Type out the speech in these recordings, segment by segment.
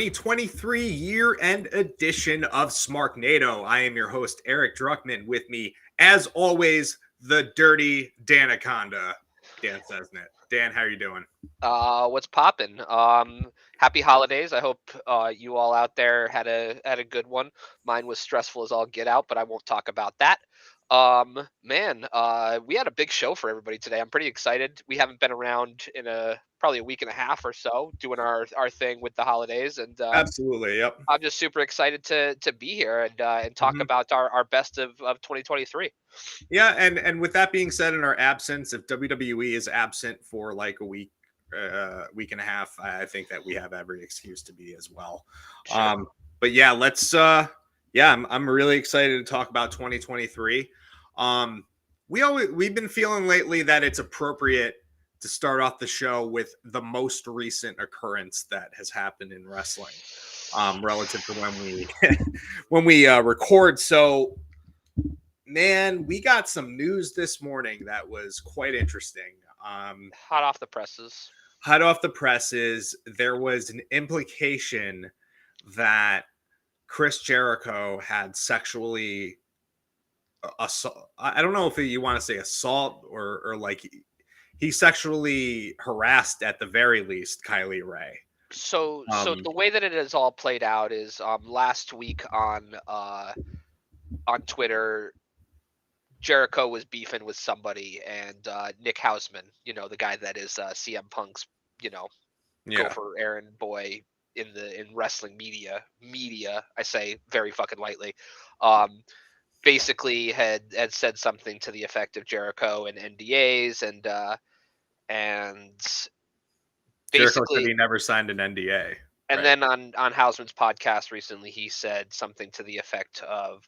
2023 year-end edition of Smarknado. I am your host, Eric Druckman. With me, as always, the dirty Danaconda, Dan Sesnet. Dan, how are you doing? What's poppin'? Happy holidays. I hope you all out there had a good one. Mine was stressful as all get out, but I won't talk about that. We had a big show for everybody today. I'm pretty excited. We haven't been around in probably a week and a half or so doing our thing with the holidays, and Absolutely, yep. I'm just super excited to be here and talk Mhm. about our best of 2023. Yeah, and with that being said, in our absence, if WWE is absent for like a week and a half, I think that we have every excuse to be as well. Sure. But yeah, I'm really excited to talk about 2023. We've been feeling lately that it's appropriate to start off the show with the most recent occurrence that has happened in wrestling, relative to when we when we record. So, man, we got some news this morning that was quite interesting. Hot off the presses. Hot off the presses, there was an implication that Chris Jericho had sexually assault. I don't know if you want to say assault or like he sexually harassed at the very least Kylie Ray. So the way that it has all played out is last week on Twitter, Jericho was beefing with somebody, and Nick Hausman, the guy that is CM Punk's, you know, Yeah, gopher errand boy in wrestling media. I say very fucking lightly. Um, Basically had said something to the effect of Jericho and NDAs and Jericho said basically. he never signed an NDA. And Right. then on Hausman's podcast recently, he said something to the effect of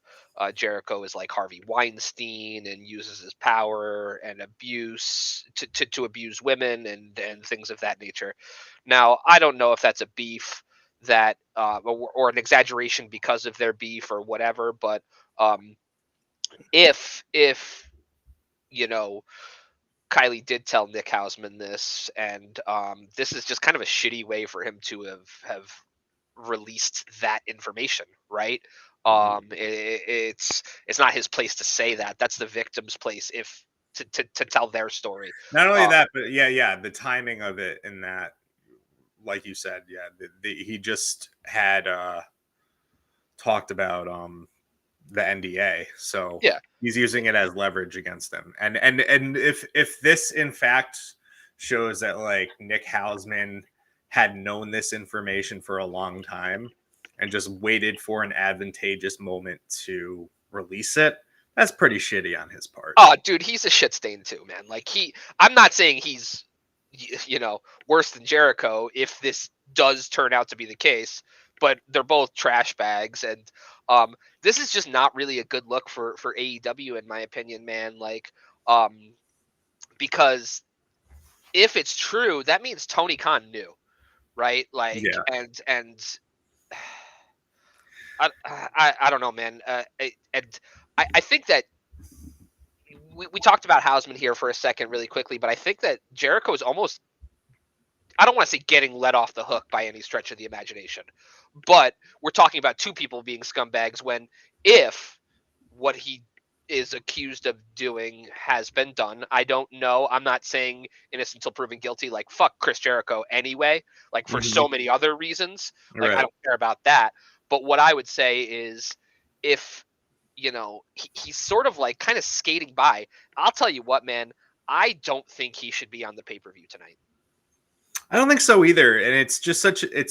Jericho is like Harvey Weinstein and uses his power and abuse to abuse women and things of that nature. Now, I don't know if that's a beef that or an exaggeration because of their beef or whatever, but um, if you know Kylie did tell Nick Hausman this, and this is just kind of a shitty way for him to have released that information, right? Mhm. It's not his place to say that. That's the victim's place if to tell their story. Not only Uh, that, but yeah, the timing of it in that, like you said, yeah, he just had talked about the NDA, so yeah, he's using it as leverage against him. And if this in fact shows that like Nick Hausman had known this information for a long time and just waited for an advantageous moment to release it, that's pretty shitty on his part. oh, dude, he's a shit stain too, man. Like I'm not saying he's worse than Jericho if this does turn out to be the case, but they're both trash bags, and this is just not really a good look for AEW in my opinion, man. Like, because if it's true, that means Tony Khan knew, right? Like, Yeah. and I don't know, man. I think that we talked about Hausman here for a second, really quickly, but I think that Jericho is almost, I don't want to say getting let off the hook by any stretch of the imagination, but we're talking about two people being scumbags when if what he is accused of doing has been done. I don't know. I'm not saying innocent until proven guilty. Like, fuck Chris Jericho anyway, like for Mhm. so many other reasons. Like, I Right. don't care about that. But what I would say is if, he's sort of like kind of skating by, I'll tell you what, man, I don't think he should be on the pay per view tonight. I don't think so either, and it's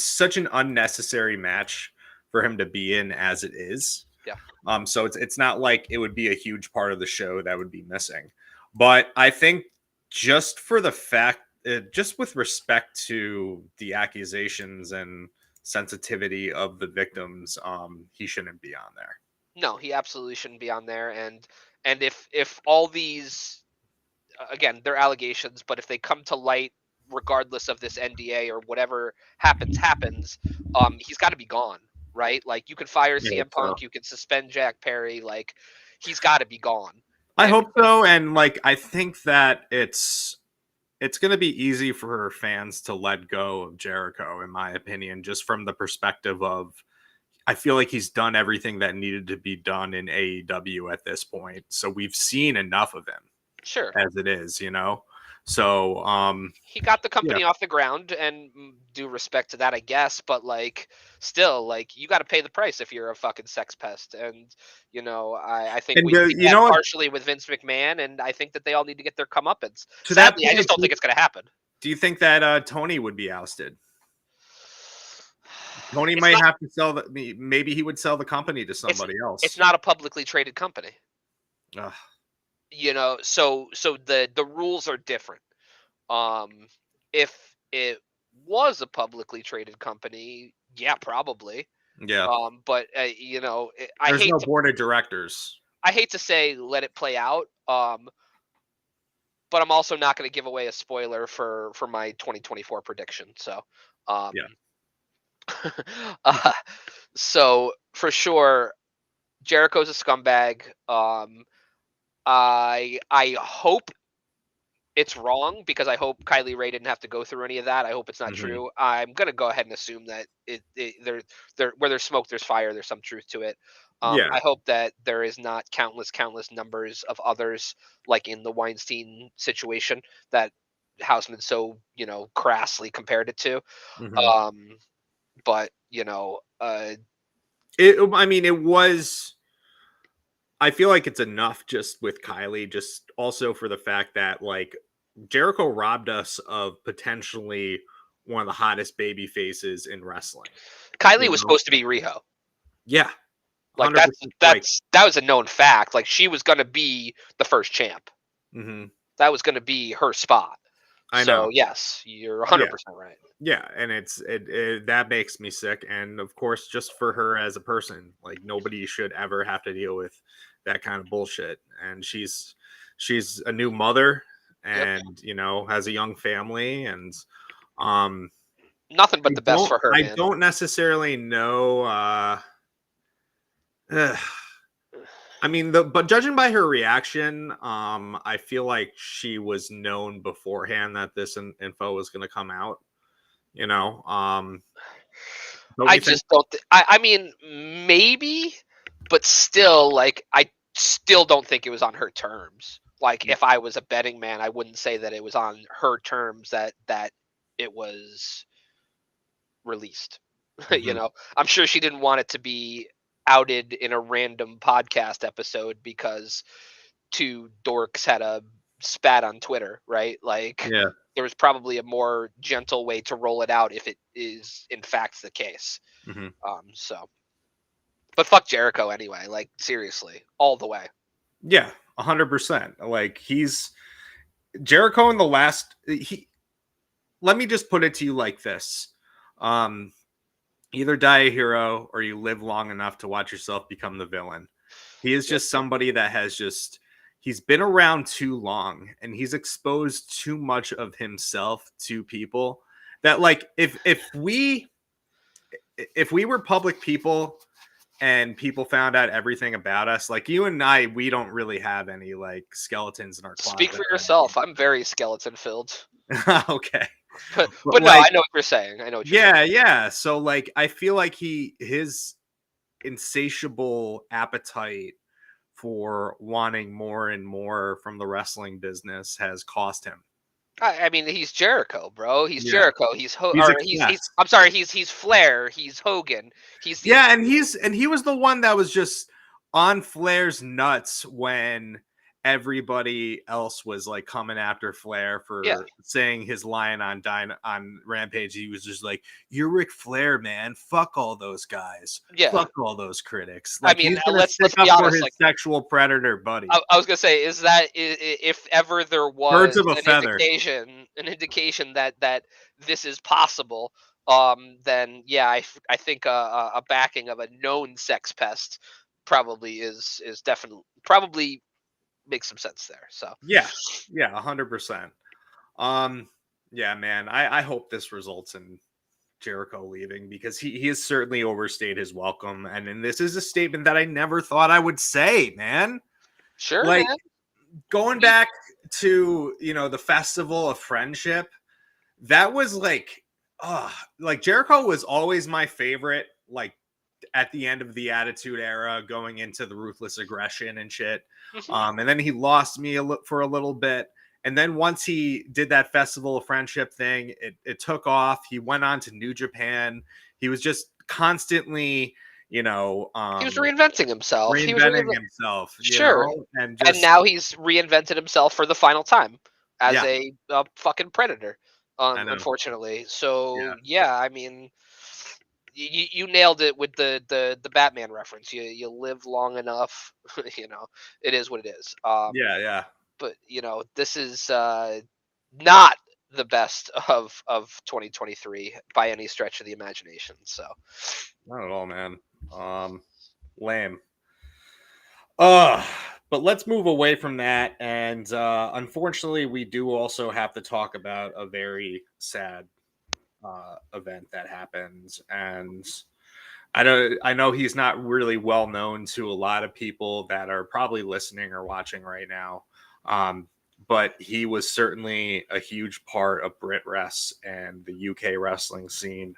such an unnecessary match for him to be in as it is. Yeah. So it's not like it would be a huge part of the show that would be missing. But I think just for the fact, just with respect to the accusations and sensitivity of the victims, he shouldn't be on there. No, he absolutely shouldn't be on there. And if all these, again, they're allegations, but if they come to light, regardless of this NDA or whatever happens, he's got to be gone, right? Like, you can fire Yeah, CM so Punk, you can suspend Jack Perry, like, he's got to be gone. I And hope so, and like I think that it's going to be easy for fans to let go of Jericho, in my opinion, just from the perspective of I feel like he's done everything that needed to be done in AEW at this point. So we've seen enough of him Sure. as it is, you know? So, He got the yeah. company off the ground, and due respect to that, I guess. But like, still, like, you got to pay the price if you're a fucking sex pest. And I think And we see you that know what? partially with Vince McMahon, and I think that they all need to get their comeuppance. To that Sadly, I just point, don't think it's going to happen. do you think that Tony would be ousted? Tony It's might not. have to sell maybe he would sell the company to It's somebody it's else. not a publicly traded company. Ugh. So the rules are different. If it was a publicly traded company, yeah, probably. Yeah. But I There's hate no to board of directors. say let it play out. But I'm also not going to give away a spoiler for my 2024 prediction. So, um, Yeah. uh, so for sure, Jericho's a scumbag. I hope it's wrong, because I hope Kylie Ray didn't have to go through any of that. I hope it's not Mhm. true. I'm gonna go ahead and assume that there where there's smoke, there's fire. There's some truth to it. Yeah. I hope that there is not countless numbers of others, like in the Weinstein situation, that Houseman so crassly compared it to. Mhm. Um, but I mean, it was. I feel like it's enough just with Kylie, just also for the fact that like Jericho robbed us of potentially one of the hottest baby faces in wrestling. Kylie You was know? supposed to be Riho. Yeah, Like, 100%. Like, that was a known fact. Like, she was gonna be the first champ. mhm. That was going to be her spot. I know. So yes, you're Yeah, 100% right. yeah, and it that makes me sick. And of course, just for her as a person, like nobody should ever have to deal with that kind of bullshit. And she's a new mother, Yep. and has a young family, and um Nothing but the best for her, I man. don't necessarily know. Ugh. I mean, but judging by her reaction, I feel like she was known beforehand that this info was going to come out. You know, don't I you think? just don't. I mean, maybe, but still, like, I still don't think it was on her terms. Like, if I was a betting man, I wouldn't say that it was on her terms that it was released. Mhm. I'm sure she didn't want it to be outed in a random podcast episode because two dorks had a spat on Twitter, right? Like, Yeah. there was probably a more gentle way to roll it out if it is in fact the case. Hmm. But fuck Jericho anyway. Like, seriously, all the way. Yeah. 100%. Like he's Jericho in the last. He. Let me just put it to you like this: um, either die a hero or you live long enough to watch yourself become the villain. He is Yep. just somebody that has just he's been around too long and he's exposed too much of himself to people that like if we were public people and people found out everything about us, like you and I, we don't really have any like skeletons in our Speak closet for or yourself. I'm very skeleton filled. anything. Okay. But But no, I like know what you're saying. I know what you're saying. yeah. So like I feel like his insatiable appetite for wanting more and more from the wrestling business has cost him. I mean, he's Jericho, bro. He's Yeah. Jericho. He's excess. I'm sorry. He's Flair. He's Hogan. He's the Yeah, and he was the one that was just on Flair's nuts when everybody else was like coming after Flair yeah. for saying his line on on Rampage. He was just like, "You're Ric Flair, man. Fuck all those guys. Yeah. Fuck all those critics." I Like mean, he's gonna let's stick be up for honest. his Like, sexual predator buddy. I was gonna say, is that if ever there Birds was of a feather. an indication that this is possible, then yeah, I think a backing of a known sex pest probably is definitely probably makes some sense there. So Yeah, yeah, 100%. Um, yeah, man. I hope this results in Jericho leaving because he has certainly overstayed his welcome. And this is a statement that I never thought I would say, man. sure, Like man. going back to, the Festival of Friendship, that was like Jericho was always my favorite, like at the end of the Attitude Era, going into the Ruthless Aggression and shit. Mm-hmm. And then he lost me for a little bit. And then once he did that Festival of Friendship thing, it took off. He went on to New Japan. He was just constantly, He was reinventing himself. reinventing himself, Sure. and And just, now he's reinvented himself for the final time as yeah, a fucking predator. I know. Unfortunately. So Yeah. yeah, I mean, you nailed it with the Batman reference. You live long enough, it is what it is. Yeah. Yeah. But this is not the best of 2023 by any stretch of the imagination. So Not at all, man. Lame. Uh, but let's move away from that. And unfortunately, we do also have to talk about a very sad event that happened. And I know he's not really well known to a lot of people that are probably listening or watching right now. Um, but he was certainly a huge part of Brit Rest and the UK wrestling scene.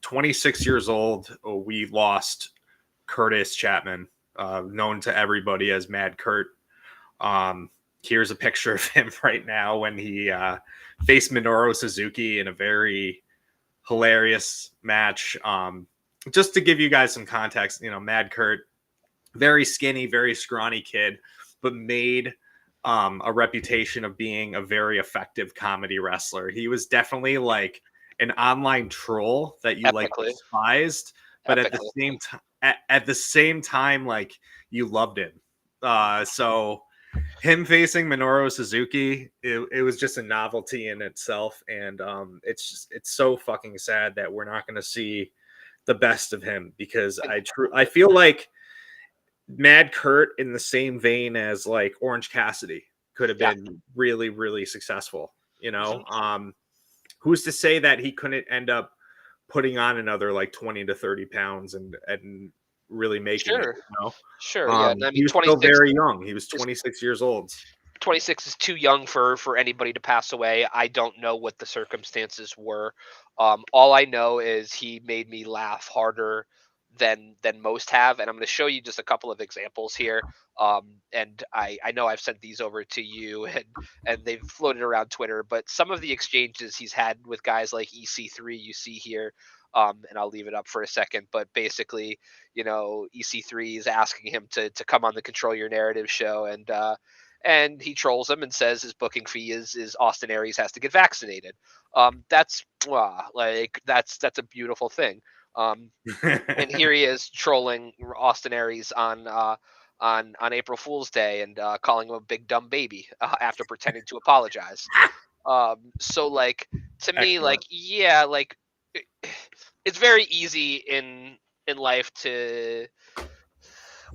26 years old, we lost Curtis Chapman, known to everybody as Mad Kurt. Here's a picture of him right now when he faced Minoru Suzuki in a very hilarious match. Just to give you guys some context, Mad Kurt, very skinny, very scrawny kid, but made a reputation of being a very effective comedy wrestler. He was definitely like an online troll that you like epically, despised, but at the epically. same time, at the same time, like you loved him. So him facing Minoru Suzuki, it was just a novelty in itself, and it's so fucking sad that we're not going to see the best of him, because I feel like Mad Kurt, in the same vein as like Orange Cassidy, could have Yeah. been really, really successful. Mhm. Who's to say that he couldn't end up putting on another like 20 to 30 pounds and really making it, Sure. Sure. Yeah. And I he mean, was still 26 very young. He was is 26 years old. 26 is too young for anybody to pass away. I don't know what the circumstances were. All I know is he made me laugh harder than most have, and I'm going to show you just a couple of examples here. And I know I've sent these over to you, and they've floated around Twitter. But some of the exchanges he's had with guys like EC3, you see here. And I'll leave it up for a second, but basically, EC3 is asking him to come on the Control Your Narrative show, and he trolls him and says his booking fee is Austin Aries has to get vaccinated. That's a beautiful thing. And here he is trolling Austin Aries on April Fool's Day and calling him a big dumb baby after pretending to apologize. So like to me, like Excellent. yeah, like it's very easy in life to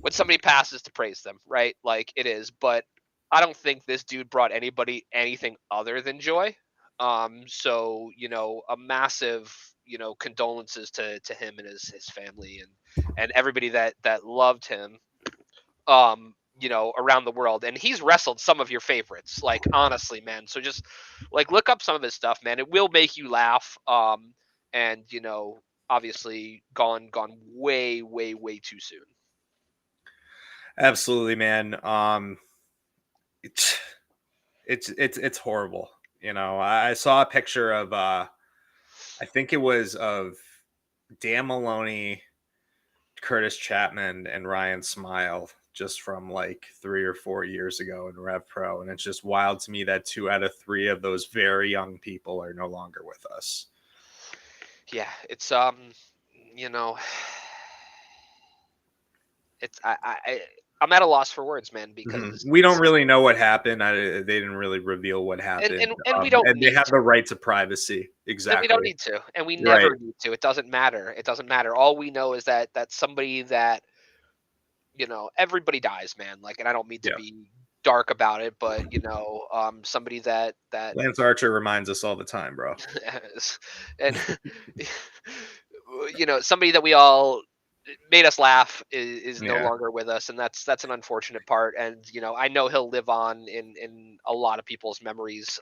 when somebody passes to praise them, right? Like it is, but I don't think this dude brought anybody anything other than joy. So a massive, condolences to him and his family and everybody that loved him. Around the world, and he's wrestled some of your favorites. Like honestly, man. So just like look up some of his stuff, man. It will make you laugh. And obviously gone way, way, way too soon. Absolutely, man. It's it's horrible. I saw a picture of I think it was of Dan Maloney, Curtis Chapman, and Ryan Smile, just from like 3 or 4 years ago in Rev Pro, and it's just wild to me that 2 out of 3 of those very young people are no longer with us. Yeah, it's you know, it's I'm at a loss for words, man, because We don't really know what happened. They didn't really reveal what and happened, and, and we don't and they need have to. the right to privacy. And we don't Exactly. need to, and we Right. never need to. It doesn't matter. It doesn't matter. All we know is that somebody that everybody dies, man. Like, and I don't mean to Yeah. be dark about it, but somebody that Lance Archer reminds us all the time, bro. and somebody that we all made us laugh is no Yeah. longer with us, and that's an unfortunate part. And I know he'll live on in a lot of people's memories,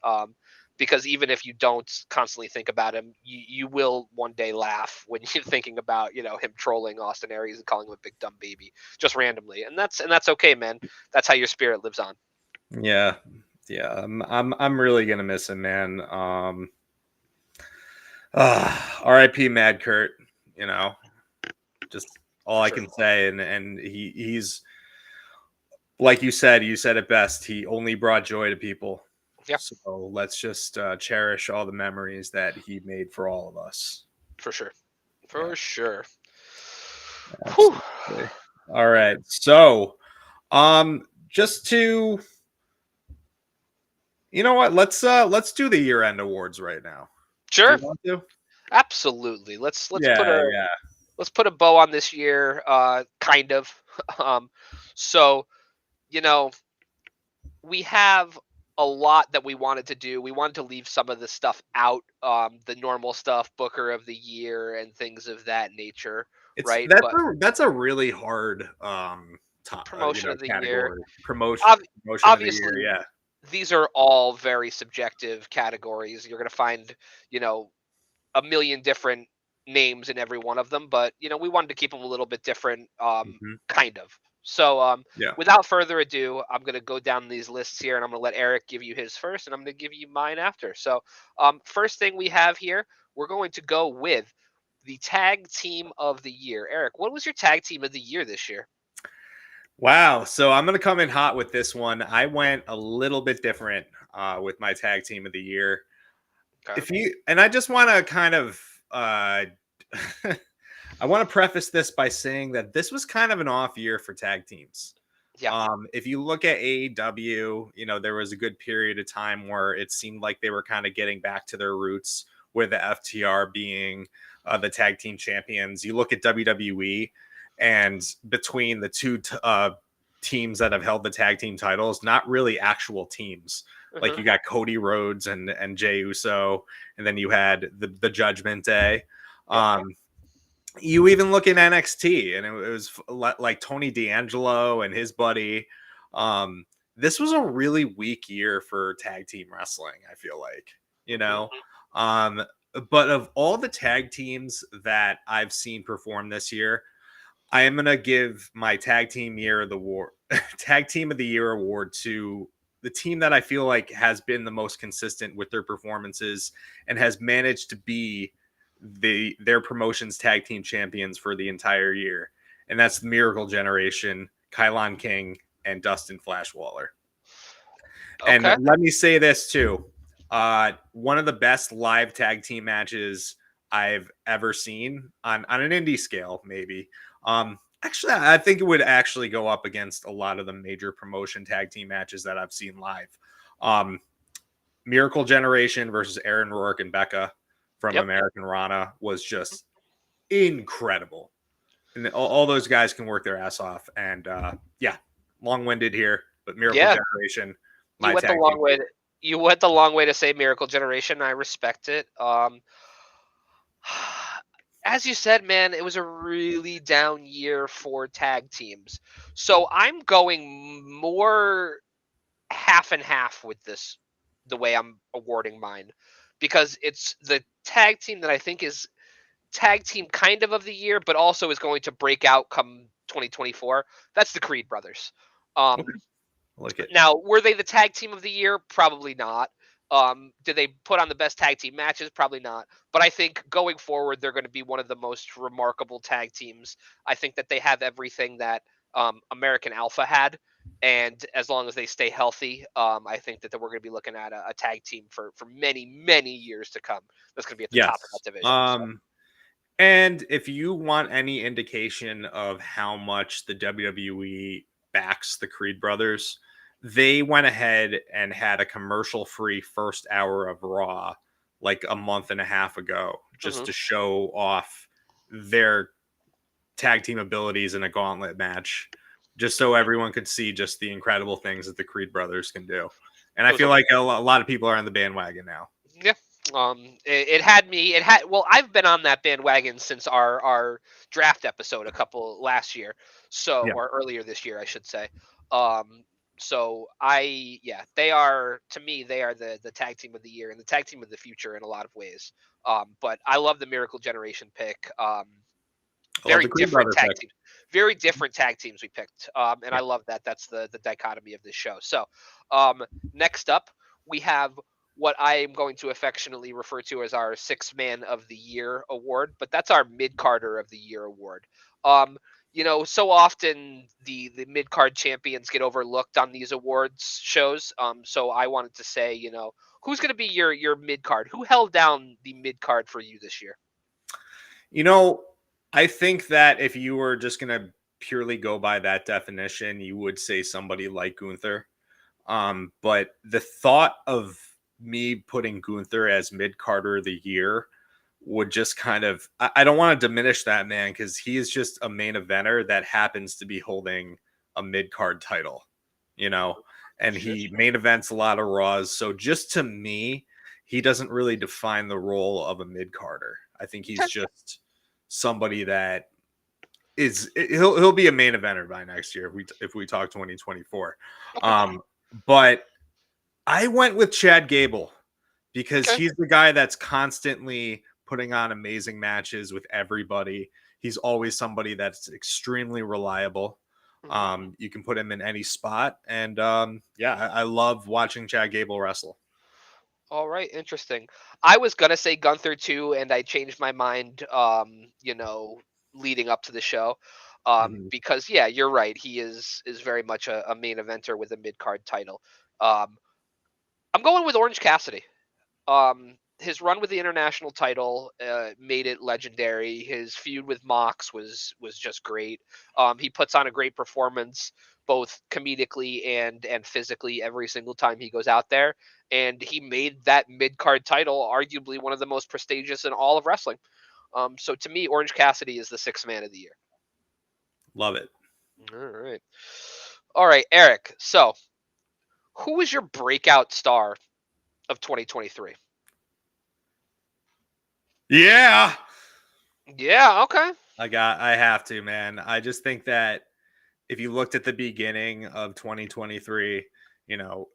because even if you don't constantly think about him, you will one day laugh when you're thinking about him trolling Austin Aries and calling him a big dumb baby just randomly, and that's okay, man. That's how your spirit lives on. Yeah. Yeah. I'm really gonna miss him, man. R.I.P. Mad Kurt. You know, just all For I sure. can say. And he's like you said it best. He only brought joy to people. Yeah, So let's just cherish all the memories that he made for all of us. for sure. Yeah, For sure. Whew. absolutely. All right. So, just to you know what, let's do the year end awards right now. Do Sure. you want to? Absolutely. Let's put Yeah, a yeah. let's put a bow on this year, kind of. um so you know we have a lot that we wanted to do. We wanted to leave some of the stuff out, the normal stuff, Booker of the Year and things of that nature, It's right? But that's a really hard promotion of the year, category. ob- Promotion of the year. obviously, Yeah. these are all very subjective categories. You're going to find, you know, a million different names in every one of them, but we wanted to keep them a little bit different, Hmm. kind of. So, Yeah. without further ado, I'm going to go down these lists here, and I'm going to let Eric give you his first, and I'm going to give you mine after. So, first thing we have here, we're going to go with the tag team of the year. Eric, what was your tag team of the year this year? Wow. So I'm gonna come in hot with this one. I went a little bit different with my tag team of the year. Okay. If you and I just want to kind of I want to preface this by saying that this was kind of an off year for tag teams. Yeah. If you look at AEW, there was a good period of time where it seemed like they were kind of getting back to their roots, with the FTR being the tag team champions. You look at WWE, and between the two teams that have held the tag team titles, not really actual teams. Like Hmm. you got Cody Rhodes and Jey Uso, and then you had the Judgment Day. Yep. You even look in NXT, and it was like Tony D'Angelo and his buddy. This was a really weak year for tag team wrestling, I feel like, you Hmm. know. Um, but of all the tag teams that I've seen perform this year, I am gonna give my tag team of the year award to the team that I feel like has been the most consistent with their performances and has managed to be their promotion's tag team champions for the entire year. And that's the Miracle Generation, Kylon King, and Dustin Flash Waller. And Okay. let me say this too. One of the best live tag team matches I've ever seen on an indie scale, maybe. Actually, I think it would actually go up against a lot of the major promotion tag team matches that I've seen live. Um, Miracle Generation versus Aaron Rourke and Becca from Yep. American Rana was just incredible. And all those guys can work their ass off. And yeah, long winded here, but Miracle Yeah. Generation, You my went the tag long team. way. You went the long way to say Miracle Generation. I respect it. As you said, man, it was a really down year for tag teams. So I'm going more half and half with this, the way I'm awarding mine, because it's the tag team that I think is tag team kind of the year, but also is going to break out come 2024. That's the Creed brothers. Okay, Um, I like it. Now, were they the tag team of the year? Probably not. Did they put on the best tag team matches? Probably not. But I think going forward, they're going to be one of the most remarkable tag teams. I think that they have everything that American Alpha had. And as long as they stay healthy, I think that we're going to be looking at a tag team for many, many years to come. That's going to be at the top of Yes. that division. So. And if you want any indication of how much the WWE backs the Creed brothers, they went ahead and had a commercial free first hour of Raw like a month and a half ago just Mhm. to show off their tag team abilities in a gauntlet match, just so everyone could see just the incredible things that the Creed brothers can do. And It I was a feel like a lot of people are on the bandwagon now. Yeah, It had me. It had. Well, I've been on that bandwagon since our draft episode a couple last year, so Yeah. or earlier this year, I should say. Um, so yeah, they are to me they are the tag team of the year and the tag team of the future in a lot of ways. But I love the Miracle Generation pick. I love the Very Green different Brother tag pick. teams. Very different tag teams we picked. And Yeah. I love that. That's the dichotomy of this show. So, next up, we have what I am going to affectionately refer to as our Six Man of the Year award, but that's our Mid Carder of the Year award. Um, so often the mid card champions get overlooked on these awards shows. So I wanted to say, who's going to be your mid card? Who held down the mid card for you this year? You know, I think that if you were just going to purely go by that definition, you would say somebody like Gunther. But the thought of me putting Gunther as mid Carter of the year would just kind of, I don't want to diminish that man because he is just a main eventer that happens to be holding a mid card title, you know, and Sure. he main events a lot of Raws. So just to me, he doesn't really define the role of a mid Carter. I think he's Okay. just somebody that he'll be a main eventer by next year if we talk 2024. Okay. But I went with Chad Gable because Okay. he's the guy that's constantly putting on amazing matches with everybody. He's always somebody that's extremely reliable. Mhm. You can put him in any spot, and I love watching Chad Gable wrestle. All right, interesting. I was gonna say Gunther too, and I changed my mind. Leading up to the show, Mhm. because yeah, you're right. He is very much a main eventer with a mid card title. Um, I'm going with Orange Cassidy. His run with the international title made it legendary. His feud with Mox was just great. He puts on a great performance, both comedically and physically, every single time he goes out there. And he made that mid card title arguably one of the most prestigious in all of wrestling. So to me, Orange Cassidy is the sixth man of the year. Love it. All right, Eric. So who was your breakout star of 2023? Yeah. Yeah. Okay. I have to, man. I just think that if you looked at the beginning of 2023, you know,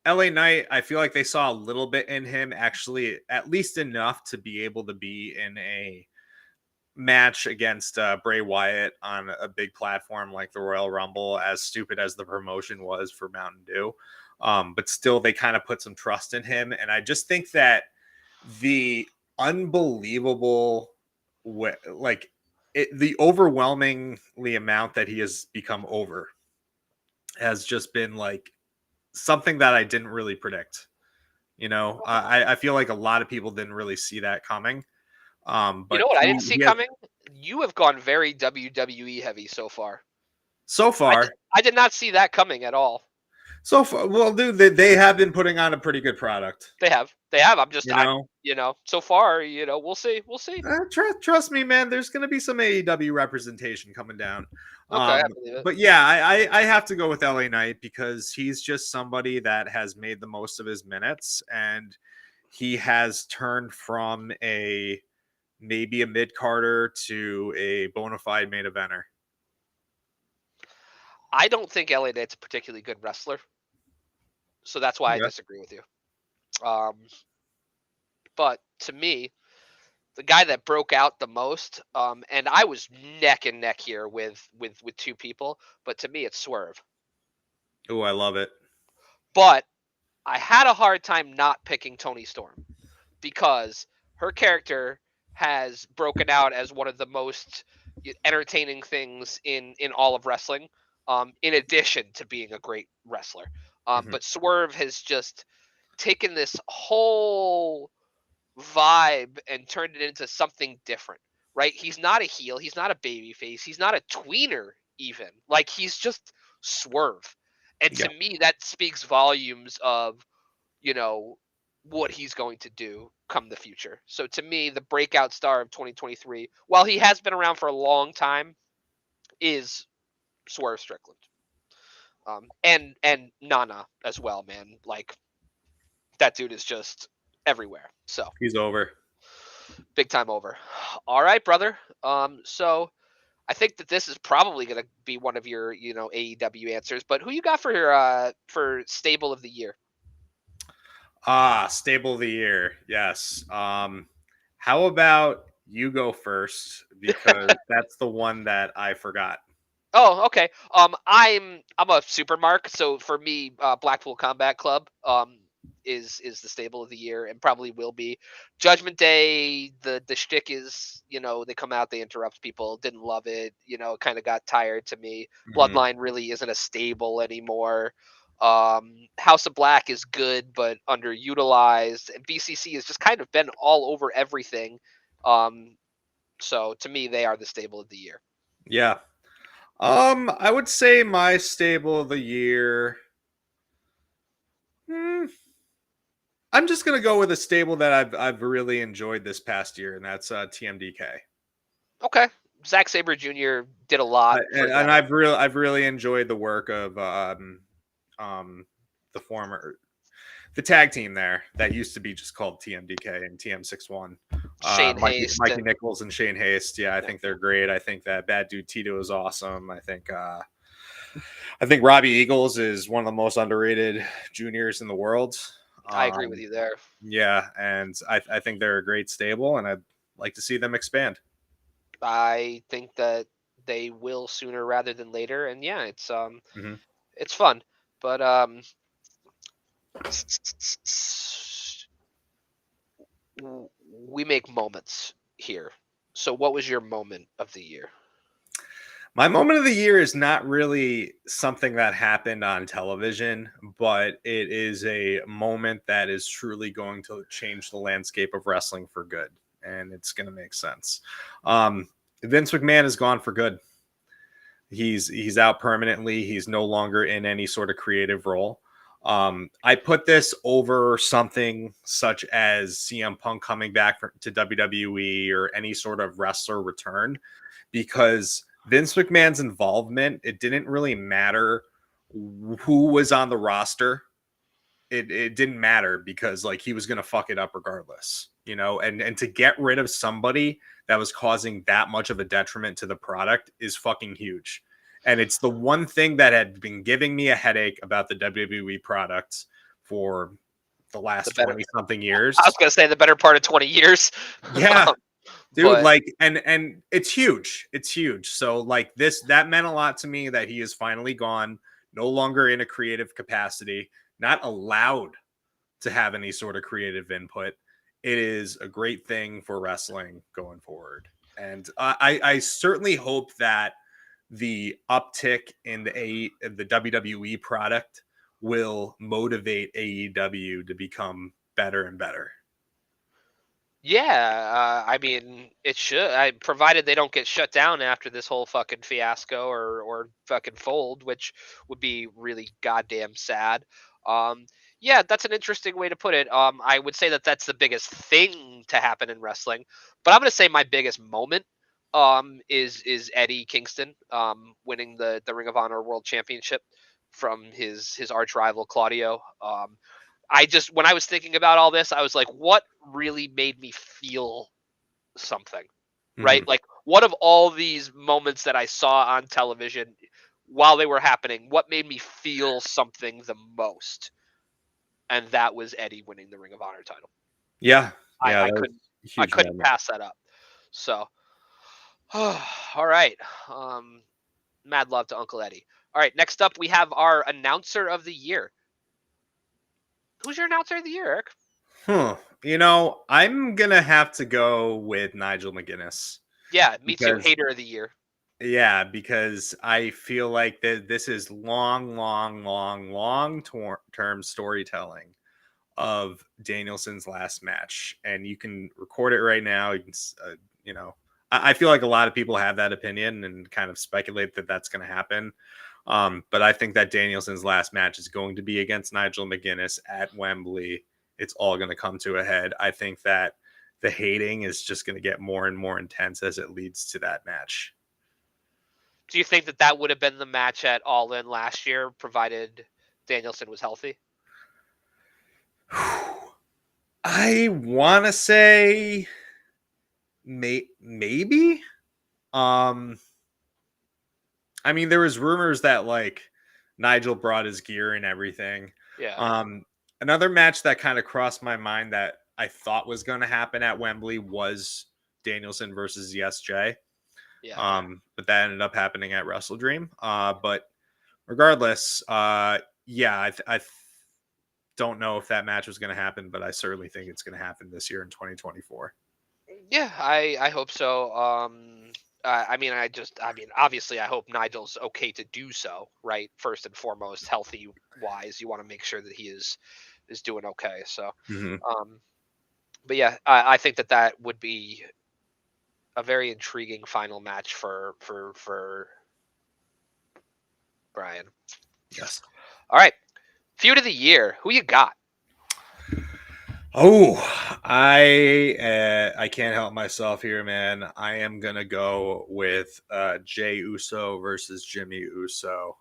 LA Knight, I feel like they saw a little bit in him, actually, at least enough to be able to be in a match against Bray Wyatt on a big platform like the Royal Rumble, as stupid as the promotion was for Mountain Dew. But still, they kind of put some trust in him. And I just think that the unbelievable, like, the overwhelmingly amount that he has become over has just been like something that I didn't really predict. I feel like a lot of people didn't really see that coming. You know But what I he didn't see he has coming? You have gone very WWE heavy so far. so far I did not see that coming at all. well, dude, they have been putting on a pretty good product. They have. They have. You know, So far, we'll see. We'll see. trust me, man. There's going to be some AEW representation coming down. Okay, I believe it. But yeah, I have to go with LA Knight because he's just somebody that has made the most of his minutes, and he has turned from a maybe a mid carder to a bona fide main eventer. I don't think LA Knight's a particularly good wrestler, so that's why I Okay. disagree with you. Um, but to me, the guy that broke out the most, and I was neck and neck here with two people, but to me, it's Swerve. Oh, I love it. But I had a hard time not picking Tony Storm because her character has broken out as one of the most entertaining things in all of wrestling. In addition to being a great wrestler, Mhm. but Swerve has just taken this whole vibe and turned it into something different. Right? He's not a heel. He's not a baby face. He's not a tweener even. Like he's just Swerve. And to Yeah. me, that speaks volumes of you know, what he's going to do come the future. So to me, the breakout star of 2023, while he has been around for a long time, is Swerve Strickland. And Nana as well, man. Like that dude is just everywhere. So He's over. big time over. All right, brother. So I think that this is probably going to be one of your, AEW answers. But who you got for stable of the year? Stable of the year. Yes. How about you go first because that's the one that I forgot. Oh, okay. I'm a super mark, so for me, Blackpool Combat Club is the stable of the year and probably will be. Judgment Day, the shtick is, they come out, they interrupt people, didn't love it, kind of got tired to me. Mhm. Bloodline really isn't a stable anymore. House of Black is good but underutilized, and BCC has just kind of been all over everything. Um, so to me, they are the stable of the year. Yeah. I would say my stable of the year. Hmm, I'm just gonna go with a stable that I've really enjoyed this past year, and that's TMDK. Okay. Zack Sabre Jr. did a lot for And them. I've really enjoyed the work of um the former the tag team there that used to be just called TMDK and TM61. Shane Mikey, Haste Mikey and Nichols and Shane Haste. Yeah, I yeah. think they're great. I think that Bad Dude Tito is awesome. I think Robbie Eagles is one of the most underrated juniors in the world. I agree with Um, you there. yeah, and I think they're a great stable, and I'd like to see them expand. I think that they will sooner rather than later, and yeah, Hmm. it's fun. But we make moments here. So what was your moment of the year? My moment of the year is not really something that happened on television, but it is a moment that is truly going to change the landscape of wrestling for good, and it's going to make sense. Um, Vince McMahon is gone for good. He's out permanently. He's no longer in any sort of creative role. I put this over something such as CM Punk coming back to WWE or any sort of wrestler return because Vince McMahon's involvement, it didn't really matter who was on the roster. It didn't matter because like he was gonna fuck it up regardless, and to get rid of somebody that was causing that much of a detriment to the product is fucking huge. And it's the one thing that had been giving me a headache about the WWE product for the The last better 20 something I was years. gonna say the better part of 20 years. Yeah, dude, But like and it's huge. It's huge. So like this that meant a lot to me that he is finally gone, no longer in a creative capacity, not allowed to have any sort of creative input. It is a great thing for wrestling going forward. And I certainly hope that the uptick in the WWE product will motivate AEW to become better and better. yeah, I mean, it should. Provided they don't get shut down after this whole fucking fiasco or fucking fold, which would be really goddamn sad. Um, yeah, that's an interesting way to put it. I would say that that's the biggest thing to happen in wrestling, but I'm gonna say my biggest moment is Eddie Kingston winning the Ring of Honor World Championship from his arch rival Claudio. I just when I was thinking about all this, I was like, what really made me feel something, right? Mhm. Like, what of all these moments that I saw on television while they were happening, what made me feel something the most? And that was Eddie winning the Ring of Honor title. Yeah, I, yeah, I that was couldn't a I huge couldn't moment. pass that up. So, all right. Mad love to Uncle Eddie. All right, next up we have our announcer of the year. Who's your announcer of the year, Eric? I'm gonna have to go with Nigel McGuinness Yeah, me too. because Hater of the year. yeah, because I feel like this is term storytelling of Danielson's last match, and you can record it right now. You can, you know, I feel like a lot of people have that opinion and kind of speculate that that's going to happen. But I think that Danielson's last match is going to be against Nigel McGuinness at Wembley. It's all going to come to a head. I think that the hating is just going to get more and more intense as it leads to that match. Do you think that that would have been the match at All In last year, provided Danielson was healthy? I want to say maybe. I mean, there was rumors that like Nigel brought his gear and everything. Yeah. Another match that kind of crossed my mind that I thought was going to happen at Wembley was Danielson versus ESJ. Yeah. But that ended up happening at Wrestle Dream. But regardless, yeah, I don't know if that match was going to happen, but I certainly think it's going to happen this year in 2024. Yeah, I hope so. I mean, obviously, I hope Nigel's okay to do so, right? First and foremost, healthy wise, you want to make sure that he is doing okay. So, Mm-hmm. um, but yeah, I think that would be a very intriguing final match for Brian. Yes. All right, feud of the year. Who you got? Oh, I can't help myself here, man. I am gonna go with Jay Uso versus Jimmy Uso.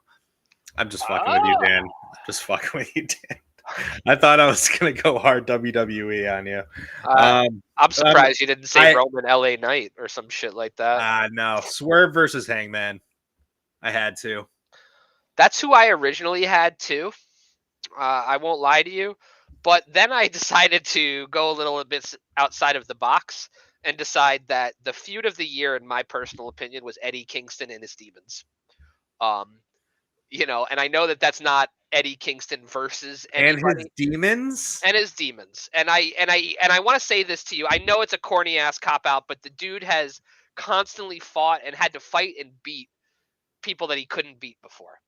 I'm just fucking with you, Dan. Just fucking with you, Dan. I thought I was gonna go hard WWE on you. I'm surprised you didn't say Roman LA Knight or some shit like that. No, Swerve versus Hangman. I had to. That's who I originally had too. I won't lie to you. But then I decided to go a little bit outside of the box and decide that the feud of the year, in my personal opinion, was Eddie Kingston and his Demons. And I know that that's not Eddie Kingston versus anybody. And his demons. And his demons. And I want to say this to you. I know it's a corny ass cop out, but the dude has constantly fought and had to fight and beat people that he couldn't beat before.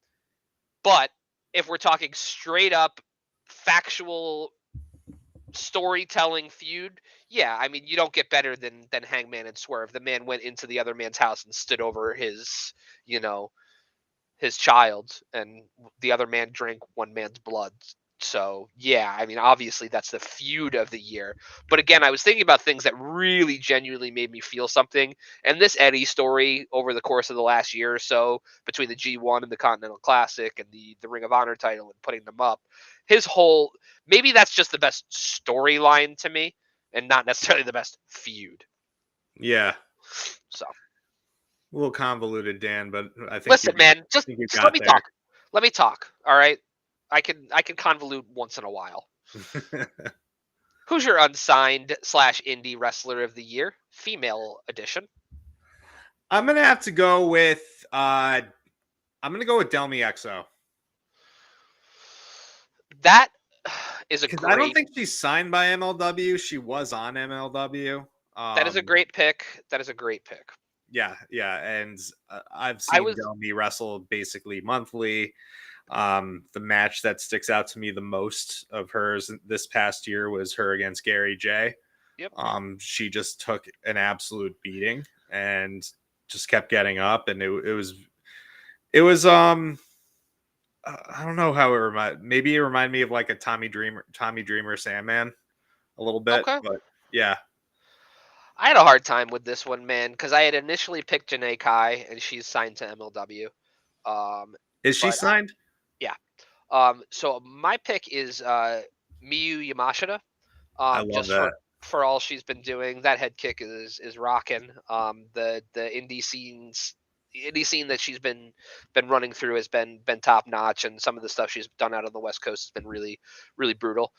But if we're talking straight up factual storytelling feud, yeah, I mean, you don't get better than Hangman and Swerve. The man went into the other man's house and stood over his child, and the other man drank one man's blood. So yeah, I mean, obviously that's the feud of the year. But again, I was thinking about things that really genuinely made me feel something. And this Eddie story over the course of the last year or so, between the G1 and the Continental Classic and the Ring of Honor title and putting them up, his whole, maybe that's just the best storyline to me and not necessarily the best feud. Yeah. So a little convoluted, Dan, but I think listen, man, just let me talk. Let me talk. All right. I can convolute once in a while. Who's your unsigned / indie wrestler of the year? Female edition. I'm gonna have to go with Delmi XO. That is a great. I don't think she's signed by MLW. She was on MLW. That is a great pick. That is a great pick. Yeah, and I've seen Delmi wrestle basically monthly. The match that sticks out to me the most of hers this past year was her against Gary J. Yep. She just took an absolute beating and just kept getting up, and it was I don't know how it reminded me of like a Tommy Dreamer Sandman a little bit, okay. But yeah. I had a hard time with this one, man, because I had initially picked Janae Kai, and she's signed to MLW. Is she signed? Yeah. So my pick is Miyu Yamashita. I love that. For all she's been doing. That head kick is rocking. The indie scene that she's been running through has been top notch, and some of the stuff she's done out on the West Coast has been really, really brutal.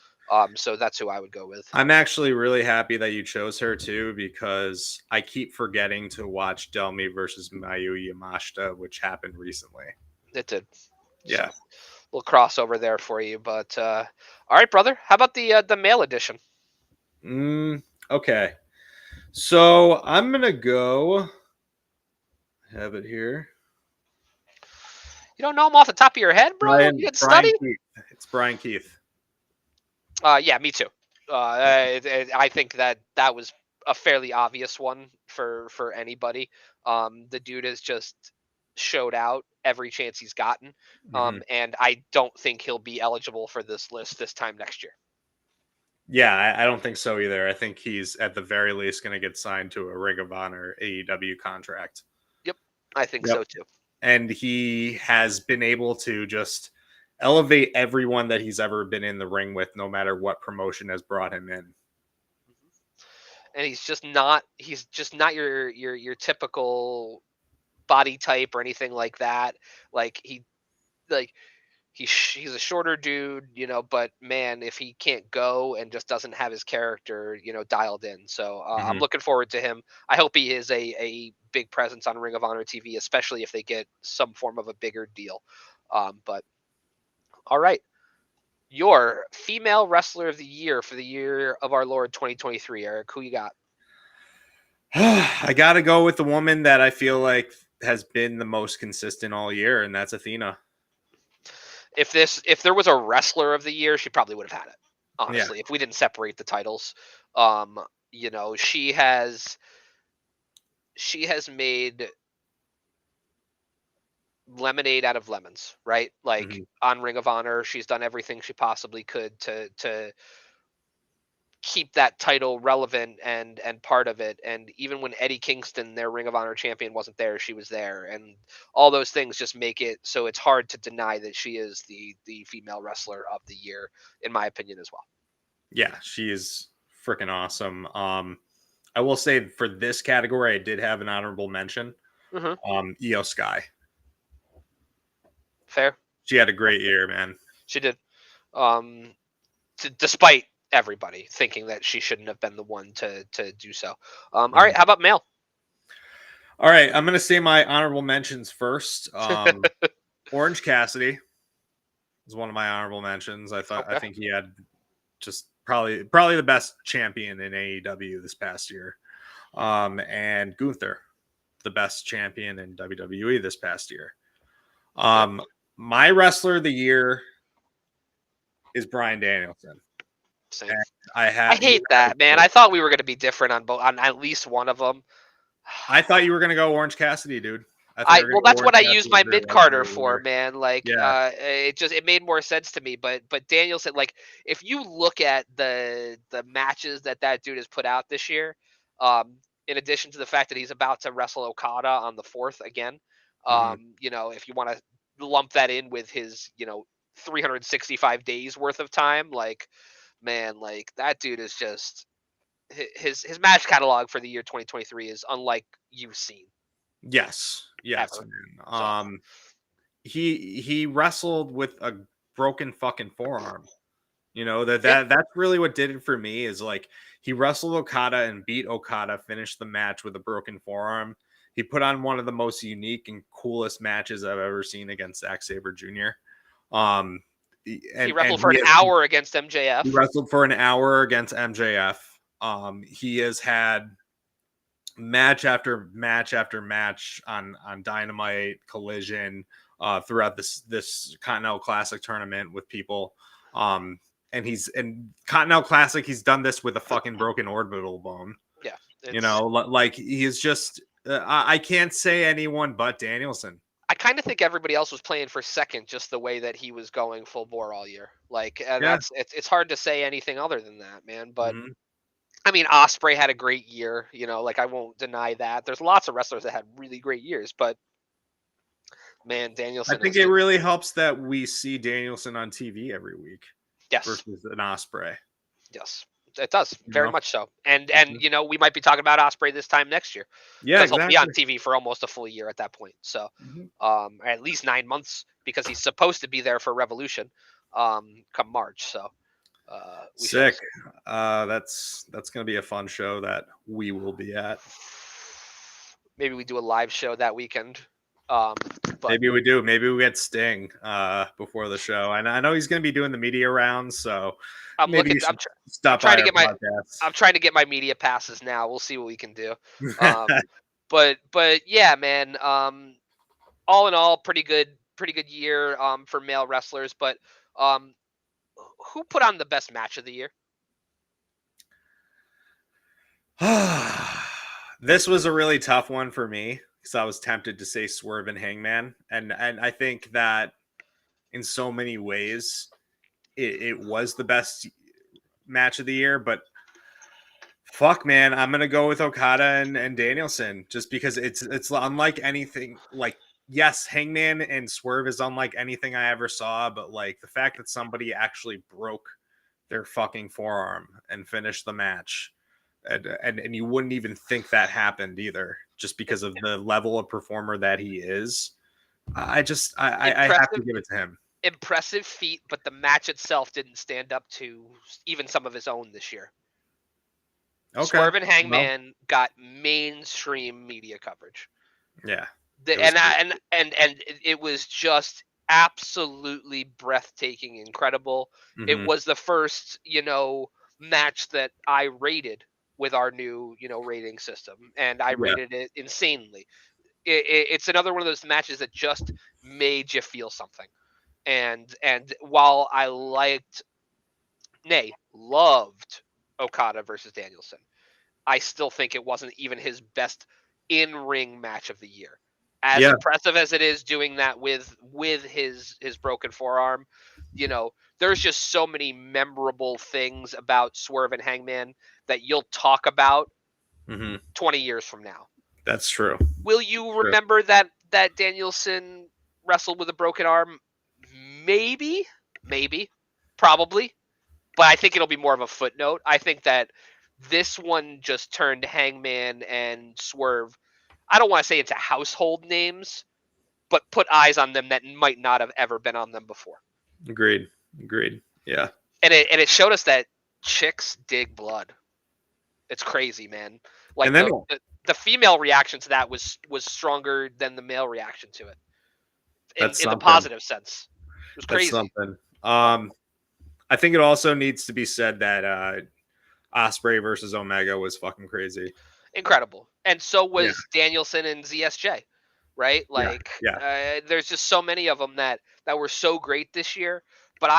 So that's who I would go with. I'm actually really happy that you chose her too, because I keep forgetting to watch Delmi versus Miyu Yamashita, which happened recently. It did. Yeah. So, little crossover there for you, but all right, brother. How about the male edition? Okay. So I'm gonna go. Have it here. You don't know him off the top of your head, bro? You get study? Keith. It's Brian Keith. Yeah, me too. I think that was a fairly obvious one for anybody. The dude has just showed out every chance he's gotten, and I don't think he'll be eligible for this list this time next year. Yeah, I don't think so either. I think he's at the very least going to get signed to a Ring of Honor AEW contract. Yep, I think so too. And he has been able to just elevate everyone that he's ever been in the ring with, no matter what promotion has brought him in. and he's just not your typical body type or anything like that. Like like he's a shorter dude, but man, if he can't go and just doesn't have his character, dialed in. So I'm Mhm. looking forward to him. I hope he is a big presence on Ring of Honor TV, especially if they get some form of a bigger deal. But all right, your female wrestler of the year for the year of our Lord 2023, Eric. Who you got? I got to go with the woman that I feel like has been the most consistent all year, and that's Athena. If there was a wrestler of the year, she probably would have had it. Yeah. Honestly, if we didn't separate the titles, um, she has made lemonade out of lemons, right? Like Mhm. on Ring of Honor, she's done everything she possibly could to keep that title relevant and part of it. And even when Eddie Kingston, their Ring of Honor champion, wasn't there, she was there. And all those things just make it so it's hard to deny that she is the female wrestler of the year, in my opinion, as well. Yeah, she is freaking awesome. I will say for this category, I did have an honorable mention. Hmm. Io Sky. Fair. She had a great year, man. She did. Um, despite everybody thinking that she shouldn't have been the one to do so. All right, Mhm. how about male? All right, I'm gonna say my honorable mentions first. Orange Cassidy is one of my honorable mentions. I Okay. think he had just probably the best champion in AEW this past year. And Gunther, the best champion in WWE this past year. Fair. Um, my wrestler of the year is Bryan Danielson. Same. And I I had hate that, man. I thought we were going to be different on at least one of them. I thought you were gonna go Orange Cassidy, dude. I thought you I were well, gonna go that's Orange what I used Cassidy as my your mid wrestler Carter of the for, year. man. Like, Yeah. it made more sense to me. But Danielson, like, if you look at the matches that dude has put out this year, in addition to the fact that he's about to wrestle Okada on the 4th again, Mhm. if you want to lump that in with his 365 days worth of time, like, man, like that dude is just his match catalog for the year 2023 is unlike you've seen Yes, ever. man. So He wrestled with a broken fucking forearm. You know yeah, that's really what did it for me is like he wrestled Okada and beat Okada, finished the match with a broken forearm. He put on one of the most unique and coolest matches I've ever seen against Zack Sabre Jr. Um, he and wrestled for an hour against he MJF. wrestled for an hour against MJF. He has had match after match after match on Dynamite, Collision, throughout this Continental Classic tournament with people. And he's in Continental Classic. He's done this with a fucking broken orbital bone. Yeah, You it's. know, like he is just. I can't say anyone but Danielson. I kind of think everybody else was playing for second, just the way that he was going full bore all year. Like, Yeah. it's hard to say anything other than that, man. But Mhm. I mean, Osprey had a great year. Like, I won't deny that. There's lots of wrestlers that had really great years, but man, I Danielson think is it just really helps that we see Danielson on TV every week yes. versus an Osprey. Yes, it does You very know. much so. And Mhm. we might be talking about Osprey this time next year Yeah, because he'll be on exactly. TV for almost a full year at that point. So, Mhm. at least 9 months because he's supposed to be there for Revolution, come March. So, we shall Sick. see. That's gonna be a fun show that we will be at. Maybe we do a live show that weekend. Um, but Maybe we do. Maybe we get Sting before the show. And I know he's gonna be doing the media rounds, so I'm maybe looking. you should I'm stop trying by to our get my. podcast. I'm trying to get my media passes now. We'll see what we can do. But yeah, man. All in all, pretty good year for male wrestlers. But um, who put on the best match of the year? This was a really tough one for me because I was tempted to say Swerve and Hangman, and I think that in so many ways it was the best match of the year, but fuck, man, I'm gonna go with Okada and Danielson just because it's unlike anything. Like, yes, Hangman and Swerve is unlike anything I ever saw, but like the fact that somebody actually broke their fucking forearm and finished the match, and you wouldn't even think that happened either, just because of the level of performer that he is. I have to Impressive, give it to him. impressive feat, but the match itself didn't stand up to even some of his own this year. Okay. Swerve and Well, Hangman got mainstream media coverage. yeah. The, It was and great. I, and it was just absolutely breathtaking, incredible. It Hmm. was the first, match that I rated with our new, rating system, and I Yeah. rated it insanely. It's another one of those matches that just made you feel something. And while I loved Okada versus Danielson, I still think it wasn't even his best in-ring match of the year. As Yeah. impressive as it is doing that with his broken forearm, there's just so many memorable things about Swerve and Hangman that you'll talk about Hmm. 20 years from now. That's true. Will you True. remember that Danielson wrestled with a broken arm? Maybe, maybe, probably, but I think it'll be more of a footnote. I think that this one just turned Hangman and Swerve. I don't want to say into household names, but put eyes on them that might not have ever been on them before. Agreed. Agreed. Yeah. And it showed us that chicks dig blood. It's crazy, man. And Like then the female reaction to that was stronger than the male reaction to it that's in the something. positive sense. It was That's crazy. something. So I think it also needs to be said that Osprey versus Omega was fucking crazy. incredible. And so Yeah. was Danielson and ZSJ, right? Yeah. Like Yeah. there's just so many of them that were so great this year, but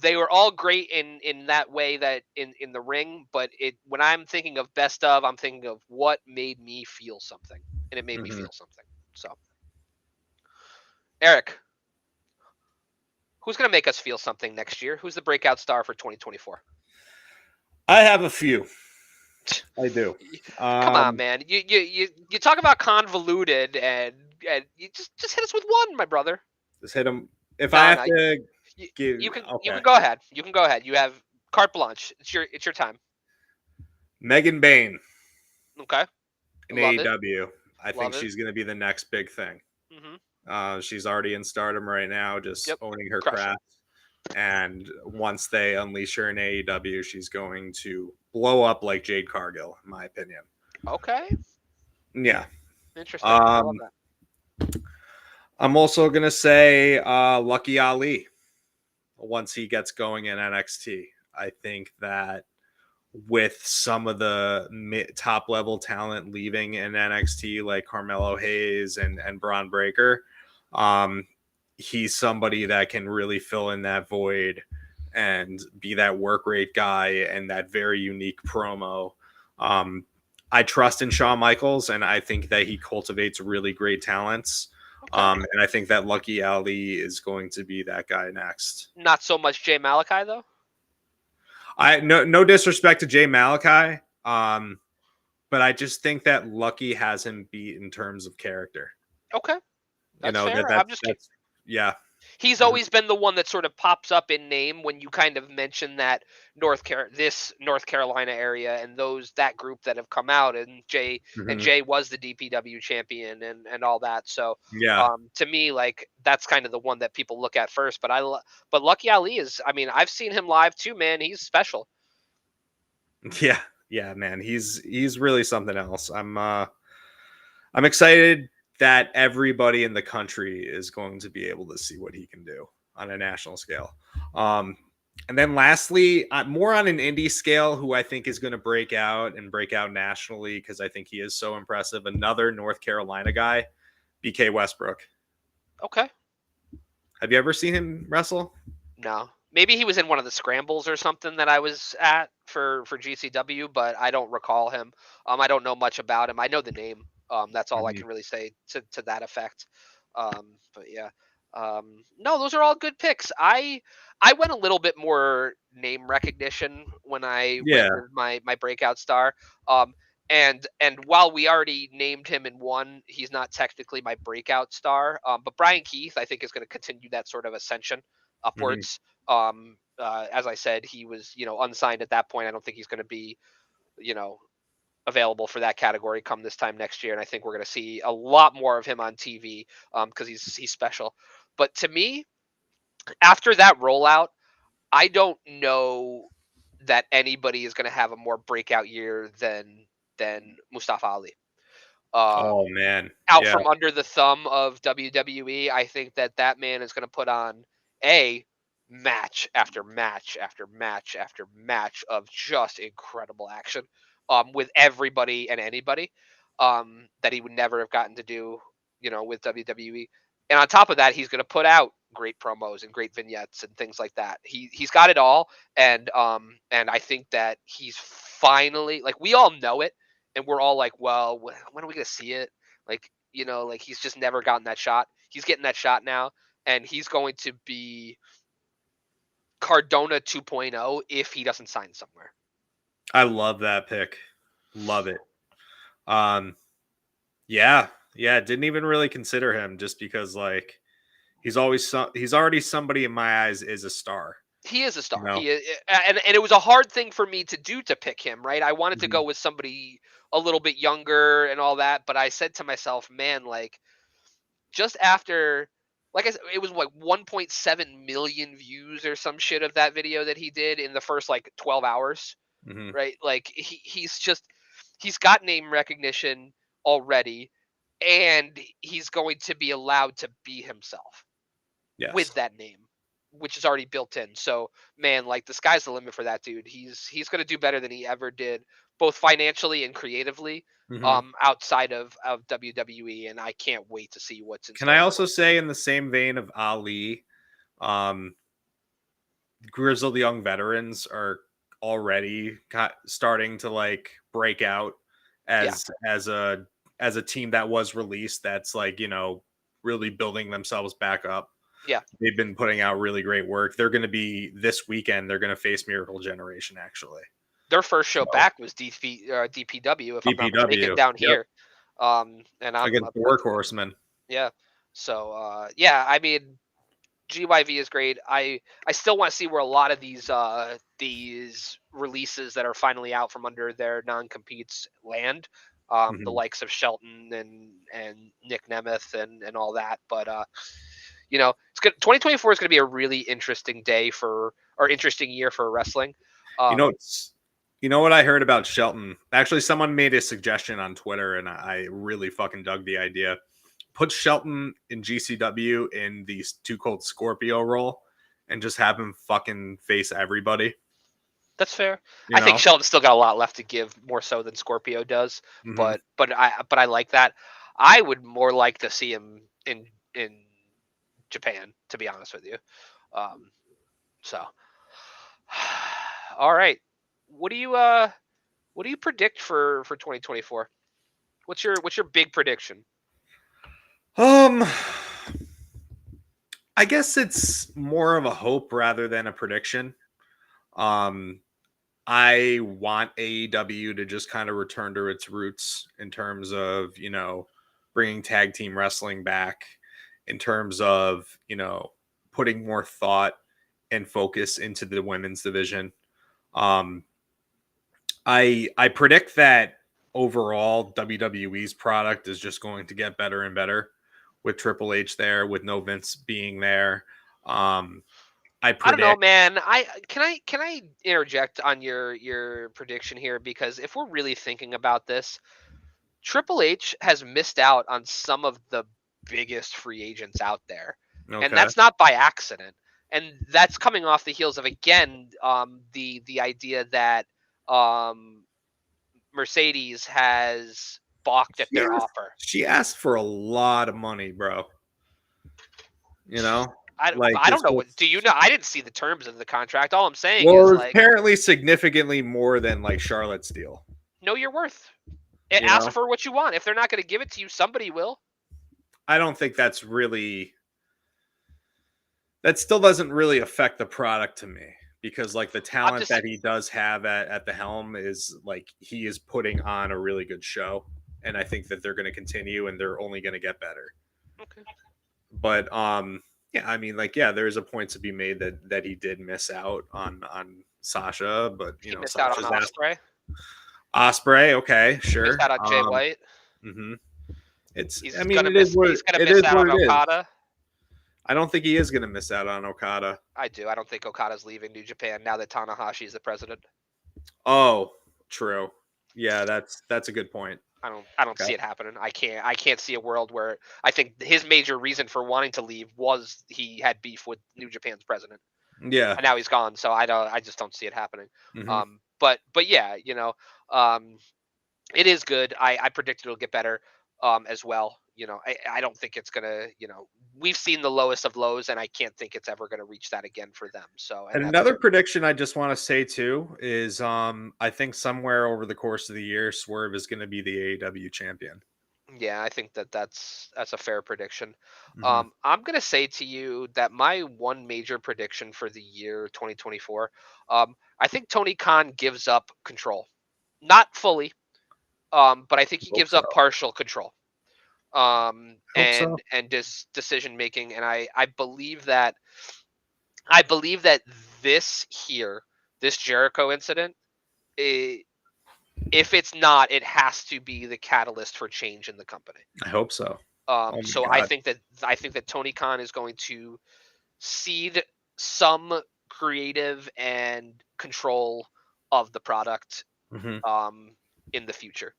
they were all great in that way, that in the ring, but it when I'm thinking of best of, I'm thinking of what made me feel something, and it made me Hmm. feel something. So, Eric, who's going to make us feel something next year? Who's the breakout star for 2024? I have a few. I do. Come on, Um, man. You talk about convoluted, and you just hit us with one, my brother. just hit them. If I No, have no. to You, give, you okay, can go ahead. You can go ahead. You have carte blanche. It's your time. Megan Bain Okay. in Love it. AEW. I think Love it. she's going to be the next big thing. Mhm. She's already in Stardom right now, just Yep. owning her Crushing. craft. And once they unleash her in AEW, she's going to blow up like Jade Cargill, in my opinion. Okay. Yeah. Interesting. I love Um, that. I'm also gonna say Lucky Ali once he gets going in NXT. I think that with some of the top level talent leaving in NXT, like Carmelo Hayes and Braun Breaker, um, he's somebody that can really fill in that void and be that work rate guy and that very unique promo. Um, I trust in Shawn Michaels, and I think that he cultivates really great talents. Okay. And I think that Lucky Ali is going to be that guy next. Not so much Jay Malachi though. I no disrespect to Jay Malachi, but I just think that Lucky has him beat in terms of character. Okay. You That's know fair. I'm just that's yeah. He's Mhm. always been the one that sort of pops up in name when you kind of mention that this North Carolina area and that group that have come out, and Mhm. Jay was the DPW champion and all that. So Yeah. to me, like, that's kind of the one that people look at first. But Lucky Ali is, I mean, I've seen him live too, man. He's special. Yeah. Yeah, man. He's really something else. I'm excited that everybody in the country is going to be able to see what he can do on a national scale. And then lastly, more on an indie scale, who I think is going to break out and break out nationally because I think he is so impressive. Another North Carolina guy, BK Westbrook. Okay. Have you ever seen him wrestle? No. Maybe he was in one of the scrambles or something that I was at for GCW, but I don't recall him. I don't know much about him. I know the name. That's all I Mhm. can really say to that effect. But yeah. No, those are all good picks. I went a little bit more name recognition when I went Yeah. with my breakout star. Um, and while we already named him in one, he's not technically my breakout star. But Brian Keith, I think, is going to continue that sort of ascension Mhm. upwards. As I said, he was, unsigned at that point. I don't think he's going to be, you know, available for that category come this time next year. And I think we're going to see a lot more of him on TV because he's special. But to me, after that rollout, I don't know that anybody is going to have a more breakout year than Mustafa Ali. Oh man, Out yeah, from under the thumb of WWE, I think that man is going to put on a match after match after match after match of just incredible action with everybody and anybody that he would never have gotten to do, with WWE. And on top of that, he's going to put out great promos and great vignettes and things like that. He's got it all, and I think that he's finally, like, we all know it, and we're all like, well, when are we going to see it? Like, like, he's just never gotten that shot. He's getting that shot now, and he's going to be Cardona 2.0 if he doesn't sign somewhere. I love that pick. Love it. Yeah, yeah. Didn't even really consider him just because like he's already somebody in my eyes is a star. He is a You star. know. He is, and it was a hard thing for me to pick him. Right, I wanted to go Mhm. with somebody a little bit younger and all that, but I said to myself, man, like, just after, like I said, it was like 1.7 million views or some shit of that video that he did in the first like 12 hours, Mhm. right? Like, he's got name recognition already, and he's going to be allowed to be himself with Yes. that name, which is already built in. So, man, like, the sky's the limit for that dude. He's going to do better than he ever did, both financially and creatively, Mhm. outside of WWE, and I can't wait to see what's in Can I store for also him. say in the same vein of Ali, um, grizzled young veterans are already starting to like break out Yeah, as a team that was released that's like really building themselves back up. yeah. They've been putting out really great work. They're going to be this weekend. They're going to face Miracle Generation actually. Their first show So back was DPW, if I'm not mistaken, DPW, down yep, here. And I'm against the Workhorsemen. yeah. So, yeah, I mean, GYV is great. I still want to see where a lot of these releases that are finally out from under their non competes land. The Mhm. likes of Shelton and Nick Nemeth and all that. But it's good. 2024 is going to be a really interesting interesting year for wrestling. You know, Um, it's you know what I heard about Shelton? Actually, someone made a suggestion on Twitter, and I really fucking dug the idea. Put Shelton in GCW in the Too Cold Scorpio role, and just have him fucking face everybody. that's fair. You I think know. Shelton's still got a lot left to give, more so than Scorpio does. Hmm. But I like that. I would more like to see him in Japan, to be honest with you. Um, so, all right, what do you uh what do you predict for 2024? What's your big prediction? Um, I guess it's more of a hope rather than a prediction. Um, I want AEW to just kind of return to its roots in terms of, bringing tag team wrestling back, in terms of, putting more thought and focus into the women's division. Um, I predict that overall WWE's product is just going to get better and better with Triple H there, with no Vince being there. Um, I I don't know, predict. man. I interject on your prediction here, because if we're really thinking about this, Triple H has missed out on some of the biggest free agents out there, and Okay. that's not by accident. And that's coming off the heels of, again, the idea that um, Mercedes has balked at She their asked, offer. she asked for a lot of money, bro. You know, like I this don't know, was, what do you know? I didn't see the terms of the contract. All I'm saying well, is, it was like, apparently significantly more than like Charlotte's deal. know your worth. You Ask know, for what you want. If they're not going to give it to you, somebody will. I don't think that still doesn't really affect the product to me because like the I'm talent just that he does have at the helm is like he is putting on a really good show, and I think that they're going to continue and they're only going to get better. okay. But Yeah, I mean, like, yeah, there's a point to be made that he did miss out on Sasha, but He missed out on Osprey. Osprey. Okay, He missed sure. out on Jay White. hmm It's. I He's mean, gonna miss. He's gonna it miss is out what on it is. Okada. I don't think he is going to miss out on Okada. I do. I don't think Okada's leaving New Japan now that Tanahashi is the president. Oh, true. Yeah, that's a good point. I don't Okay. see it happening. I can't see a world where I think his major reason for wanting to leave was he had beef with New Japan's president. Yeah. And now he's gone, so I just don't see it happening. Mm-hmm. But yeah, it is good. I predict it'll get better as well. I don't think it's gonna, we've seen the lowest of lows, and I can't think it's ever gonna reach that again for them. So, and And that's another prediction I just want to say too is I think somewhere over the course of the year, Swerve is going to be the AEW champion. yeah, I think that's a fair prediction. Mm-hmm. I'm gonna say to you that my one major prediction for the year 2024, I think Tony Khan gives up control, not fully, but I think he Hope gives so. up partial control, Hope so. and decision making, and I believe that this Jericho incident, if it's not, it has to be the catalyst for change in the company. I hope so. Oh my So God. I think that Tony Khan is going to cede some creative and control of the product Mm-hmm. in the future.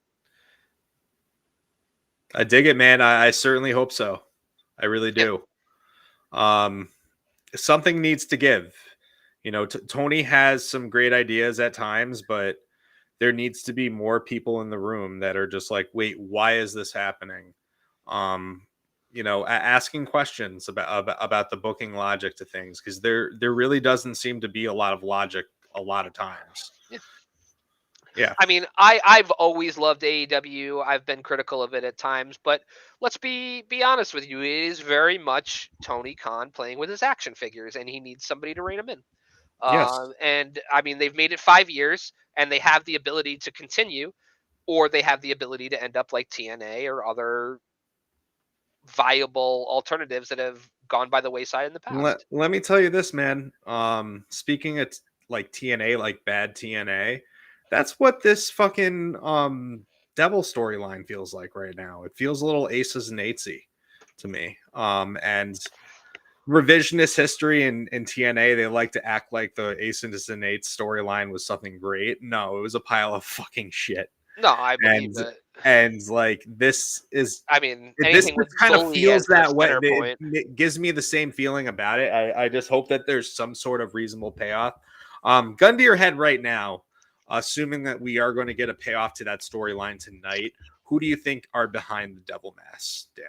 I dig it, man. I certainly hope so. I really do. Something needs to give. Tony has some great ideas at times, but there needs to be more people in the room that are just like, wait, why is this happening? Asking questions about the booking logic to things, because there really doesn't seem to be a lot of logic a lot of times. Yeah. I mean, I've always loved AEW. I've been critical of it at times, but let's be honest with you. It is very much Tony Khan playing with his action figures, and he needs somebody to rein him in. Yes. And I mean, they've made it 5 years, and they have the ability to continue, or they have the ability to end up like TNA or other viable alternatives that have gone by the wayside in the past. Let me tell you this, man. Speaking of like TNA, like bad TNA, that's what this fucking devil storyline feels like right now. It feels a little aces and eightsy to me. And revisionist history in TNA, they like to act like the aces and eights storyline was something great. No, it was a pile of fucking shit. No, I believe that. And like this is, I mean, this anything with kind of bully feels as the that way. center point. It gives me the same feeling about it. I just hope that there's some sort of reasonable payoff. Gun to your head right now, assuming that we are going to get a payoff to that storyline tonight, who do you think are behind the devil mask, Dan?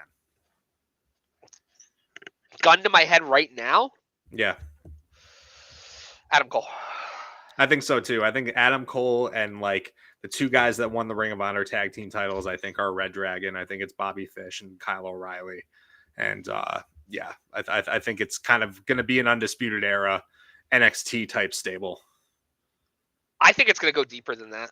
Gun to my head right now? Yeah. Adam Cole. I think so too. I think Adam Cole and like the two guys that won the Ring of Honor tag team titles, I think are Red Dragon. I think it's Bobby Fish and Kyle O'Reilly. And yeah, I think it's kind of going to be an Undisputed Era NXT type stable. I think it's going to go deeper than that.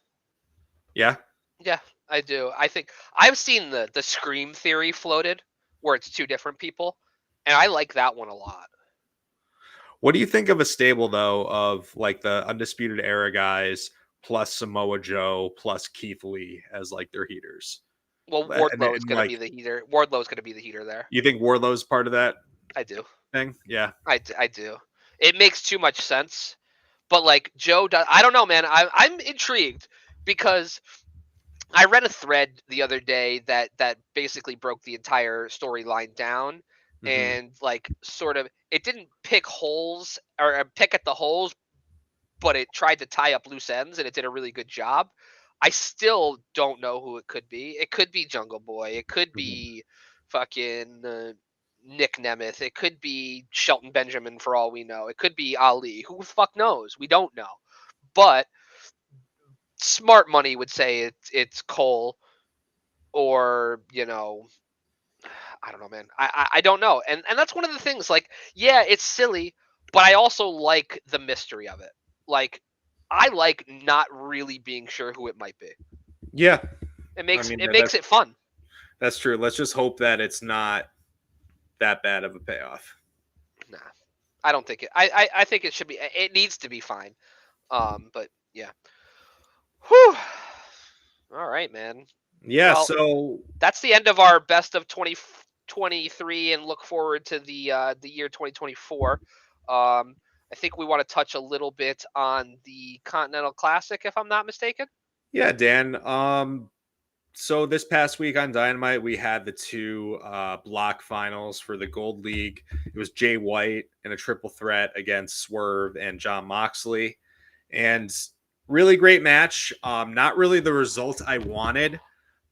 Yeah? Yeah, I do. I think I've seen the Scream theory floated where it's two different people, and I like that one a lot. What do you think of a stable, though, of like the Undisputed Era guys plus Samoa Joe plus Keith Lee as like their heaters? Well, Wardlow's going to be the heater. Wardlow's going to be the heater there. You think Wardlow's part of that? I do. Thing? Yeah. I do. It makes too much sense. But like Joe does, I don't know, man. I'm intrigued because I read a thread the other day that basically broke the entire storyline down, and like sort of it didn't pick holes or pick at the holes, but it tried to tie up loose ends, and it did a really good job. I still don't know who it could be. It could be Jungle Boy. It could be fucking Nick Nemeth. It could be Shelton Benjamin for all we know. It could be Ali. Who the fuck knows? We don't know. But smart money would say it's Cole, or I don't know, man. I don't know. And that's one of the things, like, yeah, it's silly, but I also like the mystery of it. Like, I like not really being sure who it might be. Yeah. It makes it fun. That's true. Let's just hope that it's not that bad of a payoff. Nah, I don't think it. I think it should be. It needs to be fine. But yeah. Whew. All right, man. Yeah, Well, so that's the end of our best of 2023, and look forward to the year 2024. I think we want to touch a little bit on the Continental Classic, if I'm not mistaken. yeah, Dan. So this past week on Dynamite, we had the two block finals for the Gold League. It was Jay White in a triple threat against Swerve and John Moxley, and really great match. Not really the result I wanted,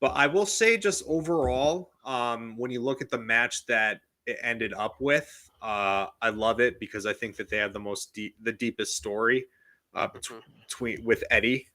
but I will say just overall, when you look at the match that it ended up with, I love it because I think that they have the deepest story between with Eddie.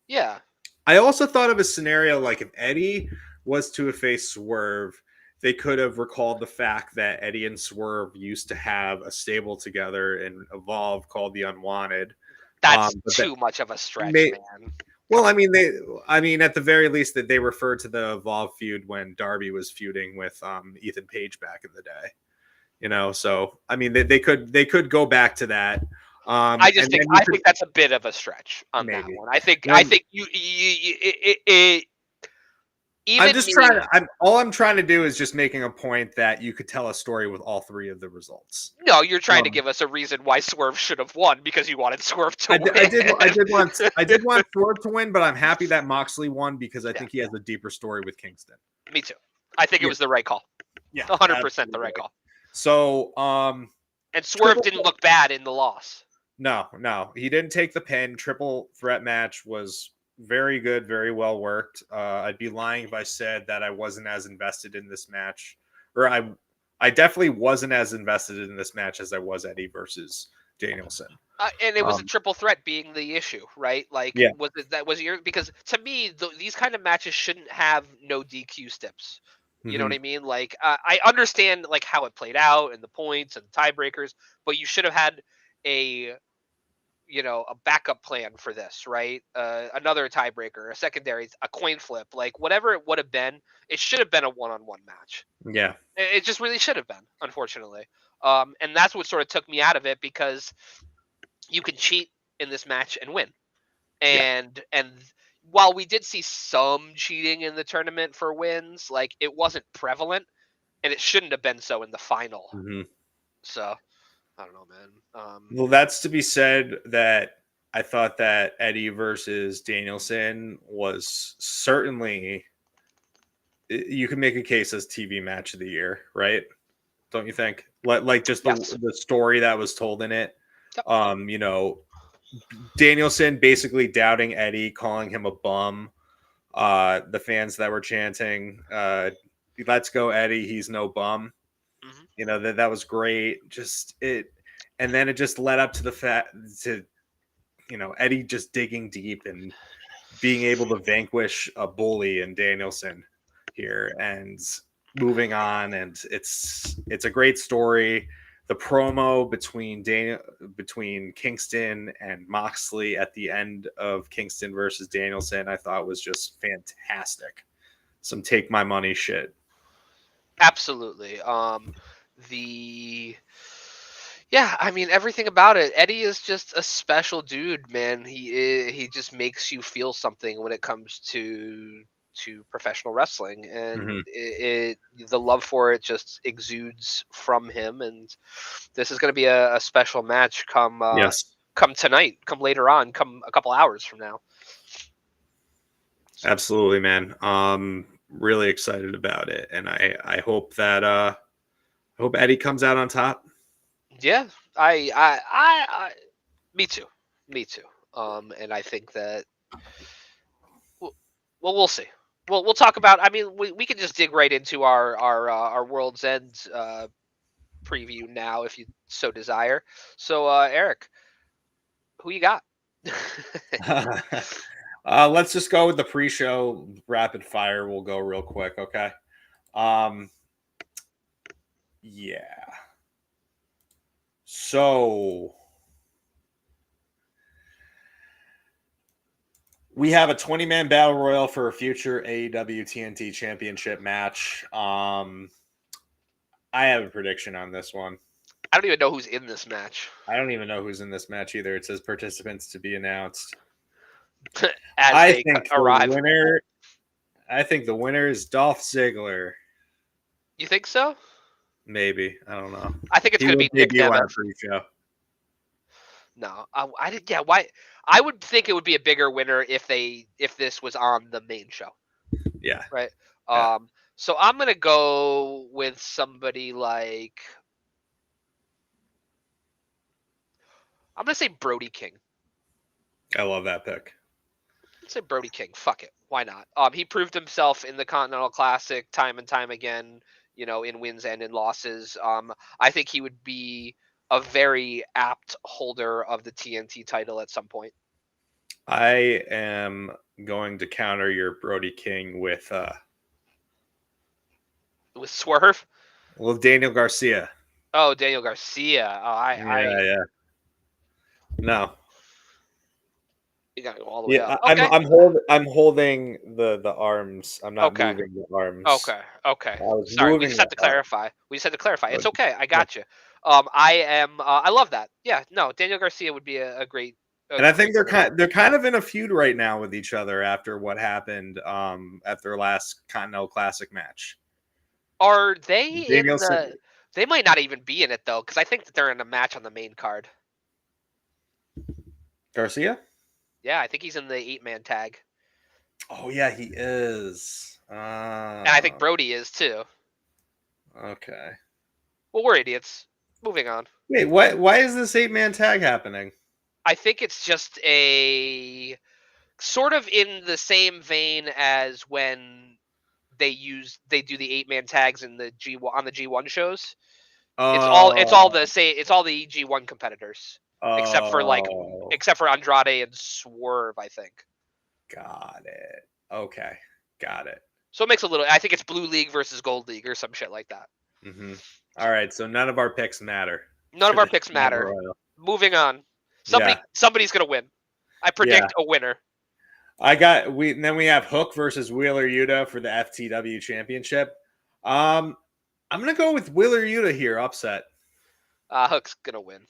Yeah, I also thought of a scenario like if Eddie was to have faced Swerve, they could have recalled the fact that Eddie and Swerve used to have a stable together and Evolve called the Unwanted. that's But that too much of a stretch, may man. well, Come on. I mean, at the very least, that they referred to the Evolve feud when Darby was feuding with Ethan Page back in the day. So I mean, they could go back to that. I just And think then you could that's a bit of a stretch on that maybe. one. I think I'm even just me. trying to. All I'm trying to do is just making a point that you could tell a story with all three of the results. No, you're trying to Um, give us a reason why Swerve should have won because you wanted Swerve to I, win. did, I did. I did want Swerve to win, but I'm happy that Moxley won because I Yeah, think he has a deeper story with Kingston. me too. I think it Yeah, was the right call. yeah, 100% the absolutely. right call. So, And Swerve triple. didn't look bad in the loss. No, he didn't take the pin. Triple threat match was very good, very well worked. I'd be lying if I said that I wasn't as invested in this match, or I definitely wasn't as invested in this match as I was Eddie versus Danielson. And it was a Um, triple threat being the issue, right? Like, yeah. was your because to me these kind of matches shouldn't have no DQ steps. You know what Hmm. I mean? Like, I understand like how it played out and the points and tiebreakers, but you should have had a a backup plan for this, right? Another tiebreaker, a secondary, a coin flip, like whatever it would have been. It should have been a one-on-one match. Yeah. It just really should have been, unfortunately. And that's what sort of took me out of it because you can cheat in this match and win. Yeah. And while we did see some cheating in the tournament for wins, like it wasn't prevalent, and it shouldn't have been so in the final. Hmm. So I don't know, man. Well, that's to be said that I thought that Eddie versus Danielson was certainly, you can make a case as TV match of the year, right? Don't you think? Like just Yes. the story that was told in it. Yep. Danielson basically doubting Eddie, calling him a bum. The fans that were chanting, "Let's go, Eddie! He's no bum." Hmm. That was great. Just it, and then it just led up to the fact to Eddie just digging deep and being able to vanquish a bully in Danielson here and moving on. And it's a great story. The promo between Kingston and Moxley at the end of Kingston versus Danielson, I thought was just fantastic. Some take my money shit. Absolutely. The Yeah, I mean everything about it. Eddie is just a special dude, man. He just makes you feel something when it comes to professional wrestling, and Mm-hmm. the love for it just exudes from him. And this is going to be a special match Yes, come tonight, come later on, come a couple hours from now. So, absolutely, man. Really excited about it, and I hope that I hope Eddie comes out on top. yeah, I me too, me too. And I think that well, we'll see. We'll talk about. I mean, we can just dig right into our World's End preview now, if you so desire. So, Eric, who you got? Let's just go with the pre-show rapid fire. We'll go real quick, okay? Um, yeah. So we have a 20-man battle royal for a future AEW TNT Championship match. I have a prediction on this one. I don't even know who's in this match. I don't even know who's in this match either. It says participants to be announced. As I they think arrive. the winner is Dolph Ziggler. You think so? Maybe. I don't know. I think it's He going to would be Nick debut on a Nemeth. pre-show. No, I did. Yeah, why? I would think it would be a bigger winner if this was on the main show. Yeah. Right. Yeah. So I'm gonna go with somebody like I'm gonna say Brody King. I love that pick. Let's say Brody King. Fuck it. Why not? He proved himself in the Continental Classic time and time again. In wins and in losses. I think he would be a very apt holder of the TNT title at some point. I am going to counter your Brody King with Swerve. Daniel Garcia. Oh, Daniel Garcia. Yeah. No. You gotta go all the way up. Okay. I'm holding the arms. I'm not moving the arms. Okay. Sorry, we just had to clarify. It's okay. I got you. I love that. Yeah. No, Daniel Garcia would be a great. And I think they're kind of in a feud right now with each other after what happened at their last Continental Classic match. Are they They might not even be in it though, because I think that they're in a match on the main card. Garcia? Yeah, I think he's in the 8-man tag. Oh yeah, he is. And I think Brody is too. Okay. Well, we're idiots. Moving on. Wait, why is this 8-man tag happening? I think it's just a sort of in the same vein as when they do the 8-man tags in the on the G1 shows. It's all the G1 competitors. Except for Andrade and Swerve, I think. Got it. Okay. Got it. So it makes I think it's Blue League versus Gold League or some shit like that. Mm-hmm. All right, so none of our picks matter. None of our picks matter. Moving on. Somebody's gonna win. I predict a winner. Then we have Hook versus Wheeler Yuta for the FTW Championship. I'm gonna go with Wheeler Yuta here, upset. Hook's gonna win.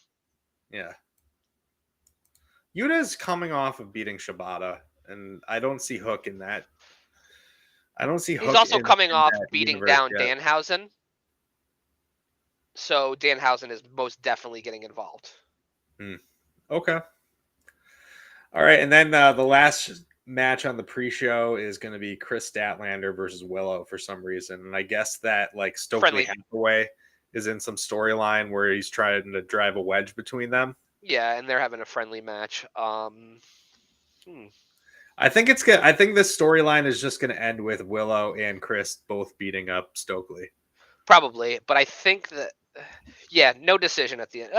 Yeah. Yuta's coming off of beating Shibata, and I don't see Hook in that. He's also coming off beating down Danhausen. So Danhausen is most definitely getting involved. Okay. All right, and then the last match on the pre-show is going to be Chris Statlander versus Willow for some reason, and I guess that Stokely Hathaway is in some storyline where he's trying to drive a wedge between them. Yeah, and they're having a friendly match. I think it's good. I think this storyline is just going to end with Willow and Chris both beating up Stokely. Probably, but I think that no decision at the end.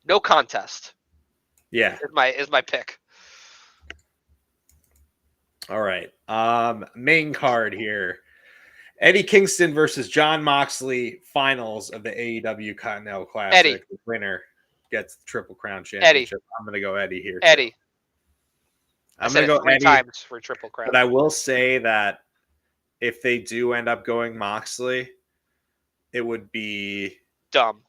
No contest. Yeah, is my pick. All right. Main card here. Eddie Kingston versus Jon Moxley, finals of the AEW Continental Classic. Eddie. The winner gets the Triple Crown Championship. Eddie. I'm going to go Eddie here. Eddie. Too. I'm going to go 3 Eddie times for Triple Crown. But I will say that if they do end up going Moxley, it would be dumb.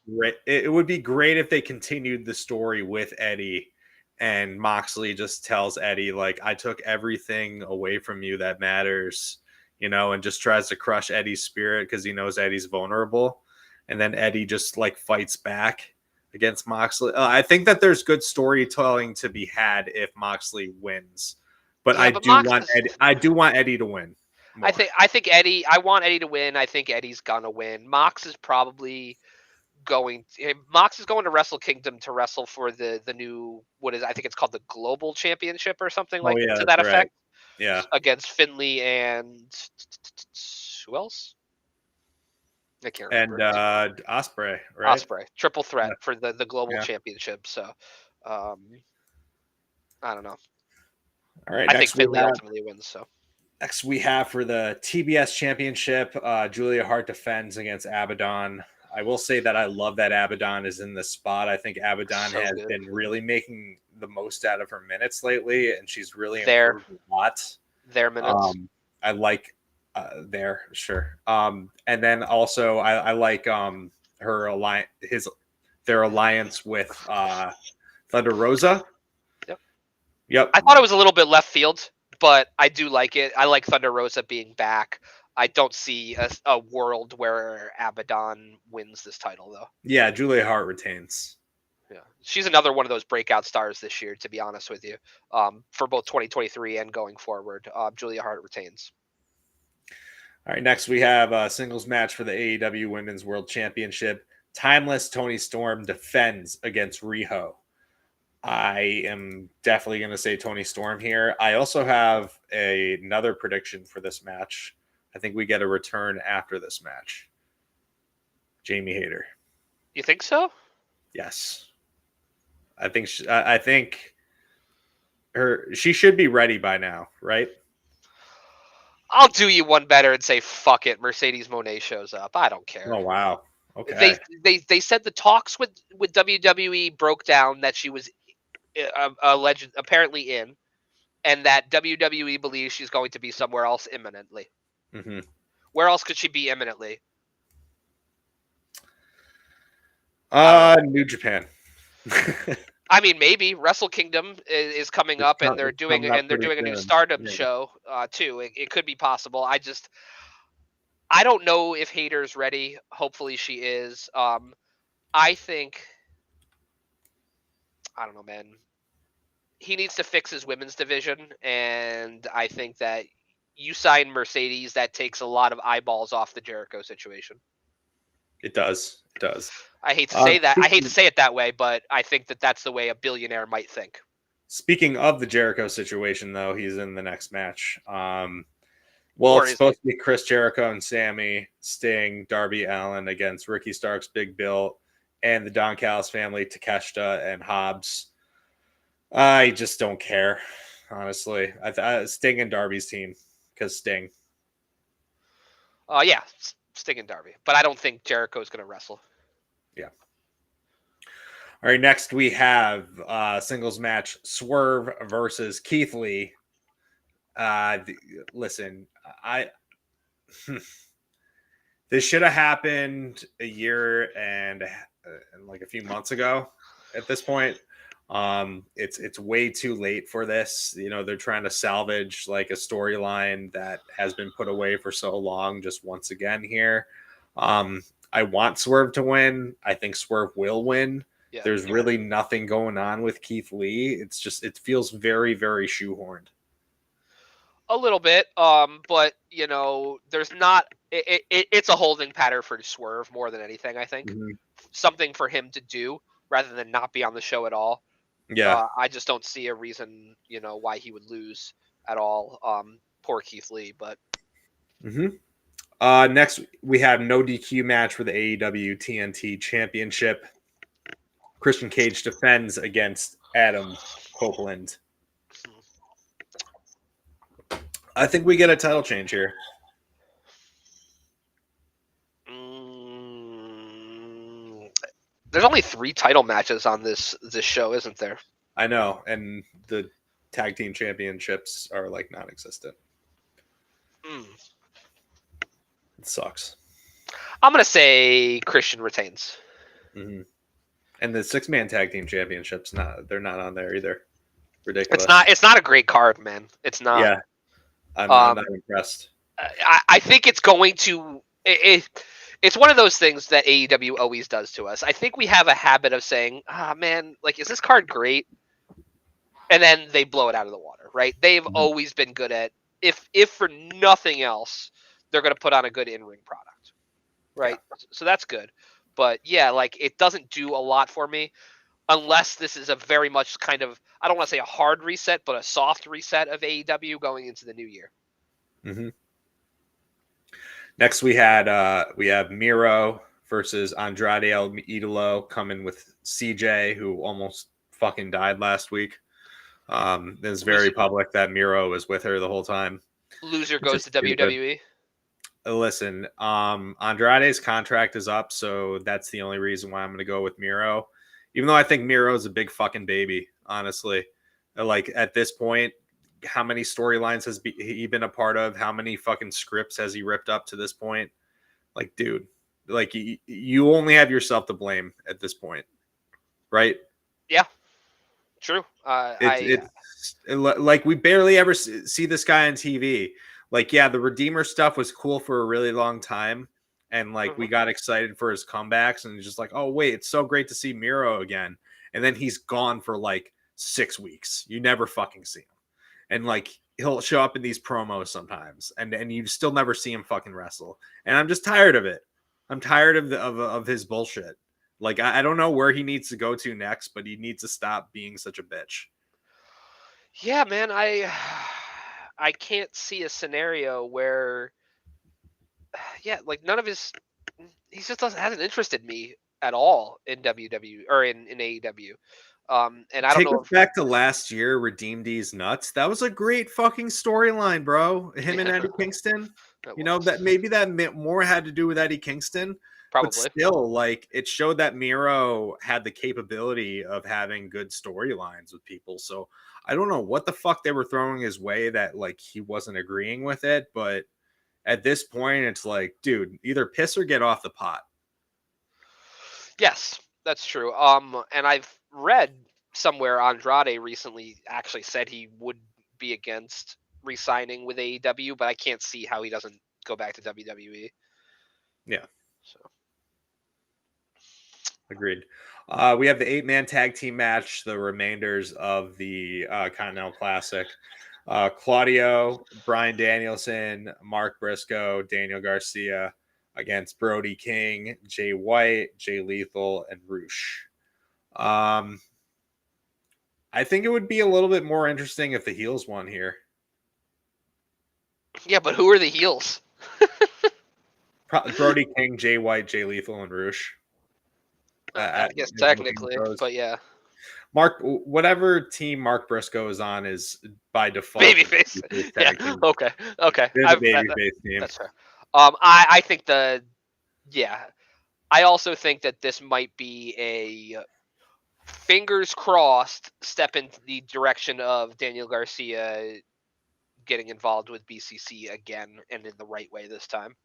It would be great if they continued the story with Eddie and Moxley just tells Eddie, I took everything away from you that matters, and just tries to crush Eddie's spirit because he knows Eddie's vulnerable. And then Eddie just fights back against Moxley. I think that there's good storytelling to be had if Moxley wins, but I do want Eddie to win. More. I think Eddie. I want Eddie to win. I think Eddie's gonna win. Mox is going to Wrestle Kingdom to wrestle for the new I think it's called the Global Championship or something to that effect. Right. Yeah. Against Finley and who else? I can't remember. And Ospreay, right? Ospreay. Triple threat for the Global Championship. So I don't know. All right. I think Finley ultimately wins. So next we have for the TBS Championship, Julia Hart defends against Abaddon. I will say that I love that Abaddon is in the spot. I think Abaddon has been really making the most out of her minutes lately, and she's really improved a lot. Their minutes. I there, sure. And then also I like her alliance, their alliance with Thunder Rosa. Yep. Yep. I thought it was a little bit left field, but I do like it. I like Thunder Rosa being back. I don't see a world where Abaddon wins this title, though. Yeah, Julia Hart retains. Yeah, she's another one of those breakout stars this year, to be honest with you, for both 2023 and going forward. Julia Hart retains. All right, next we have a singles match for the AEW Women's World Championship. Timeless Toni Storm defends against Riho. I am definitely going to say Toni Storm here. I also have another prediction for this match. I think we get a return after this match. Jamie Hayter. You think so? Yes. I think she should be ready by now, right? I'll do you one better and say fuck it. Mercedes Moné shows up. I don't care. Oh wow. Okay. They said the talks with WWE broke down, that she was alleged apparently in, and that WWE believes she's going to be somewhere else imminently. Mm-hmm. Where else could she be imminently? New Japan. I mean, maybe Wrestle Kingdom is coming up, and they're doing a new Stardom show too. It could be possible. I don't know if Hayter's ready. Hopefully, she is. I think, I don't know, man. He needs to fix his women's division, and I think that you sign Mercedes, that takes a lot of eyeballs off the Jericho situation. It does. It does. I hate to say that. I hate to say it that way, but I think that that's the way a billionaire might think. Speaking of the Jericho situation, though, he's in the next match. Well, it's supposed to be Chris Jericho and Sammy, Sting, Darby Allin against Ricky Starks, Big Bill, and the Don Callis family, Takeshita and Hobbs. I just don't care, honestly. Sting and Darby's team, because Sting. Yeah, Sting and Darby. But I don't think Jericho's going to wrestle. Yeah. All right, next we have singles match, Swerve versus Keith Lee. Listen, this should have happened a year and like a few months ago at this point. It's way too late for this. You know, they're trying to salvage like a storyline that has been put away for so long just once again here. I want Swerve to win. I think Swerve will win. Yeah, there's really nothing going on with Keith Lee. It's just, it feels very, very shoehorned. A little bit, but you know, there's not. It's a holding pattern for Swerve more than anything. I think something for him to do rather than not be on the show at all. Yeah, I just don't see a reason, you know, why he would lose at all. Poor Keith Lee, but. Next we have no DQ match for the AEW TNT Championship. Christian Cage defends against Adam Copeland. I think we get a title change here. There's only 3 title matches on this show, isn't there? I know, and the tag team championships are like non-existent. It sucks. I'm gonna say Christian retains. And the 6-man tag team championships, they're not on there either. Ridiculous. It's not a great card, man. It's not. Yeah. I'm not impressed. I think it's going to. It's one of those things that AEW always does to us. I think we have a habit of saying, man, like, is this card great? And then they blow it out of the water, right? They've always been good at, if for nothing else, they're going to put on a good in-ring product, right? Yeah. So that's good. But yeah, like, it doesn't do a lot for me unless this is a very much kind of, I don't want to say a hard reset, but a soft reset of AEW going into the new year. Next, we have Miro versus Andrade El Idolo coming with CJ, who almost fucking died last week. It's very public that Miro was with her the whole time. Loser goes to WWE. Listen, Andrade's contract is up, so that's the only reason why I'm going to go with Miro. Even though I think Miro's a big fucking baby, honestly. Like, at this point, how many storylines has he been a part of? How many fucking scripts has he ripped up to this point? Like, dude, like you only have yourself to blame at this point, right? Yeah, true. It's like we barely ever see this guy on TV. Like, yeah, the Redeemer stuff was cool for a really long time, and like we Mhm. got excited for his comebacks, and just like, oh wait, it's so great to see Miro again, and then he's gone for like 6 weeks. You never fucking see him, and like he'll show up in these promos sometimes, and you still never see him fucking wrestle, and I'm just tired of it. I'm tired of of his bullshit. Like I don't know where he needs to go to next, but he needs to stop being such a bitch. Yeah, man, I can't see a scenario where yeah, like none of his he just doesn't hasn't interested me at all in WWE or in AEW. And I don't Take know us if back to last year, Redeem D's Nuts. That was a great fucking storyline, bro. Him and yeah, Eddie Kingston. it You know, that was maybe that more had to do with Eddie Kingston, but probably. still, like, it showed that Miro had the capability of having good storylines with people. So I don't know what the fuck they were throwing his way that, like, he wasn't agreeing with it. But at this point, it's like, dude, either piss or get off the pot. Yes, that's true. And I've read somewhere Andrade recently actually said he would be against re-signing with AEW, but I can't see how he doesn't go back to WWE. Yeah. So Agreed. We have the 8-man tag team match, the remainders of the Continental Classic. Claudio, Brian Danielson, Mark Briscoe, Daniel Garcia against Brody King, Jay White, Jay Lethal, and Roosh. Um, I think it would be a little bit more interesting if the heels won here. yeah, but who are the heels? Brody King, Jay White, Jay Lethal, and Roosh. I guess As booking technically, goes. but yeah, Mark, whatever team Mark Briscoe is on is by default the babyface. babyface Yeah, tag team. okay, okay. They're the babyface team. That's fair. I think yeah, I also think that this might be a fingers crossed step in the direction of Daniel Garcia getting involved with BCC again and in the right way this time.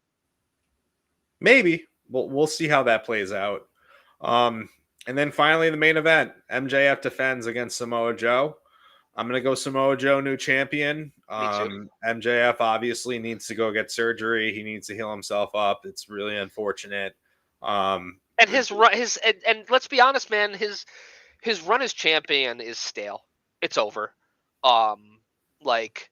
Maybe we'll see how that plays out. And then finally the main event: MJF defends against Samoa Joe. I'm gonna go Samoa Joe, new champion. Me too. MJF obviously needs to go get surgery. He needs to heal himself up. It's really unfortunate. And his run, and let's be honest, man, his run as champion is stale. It's over. Like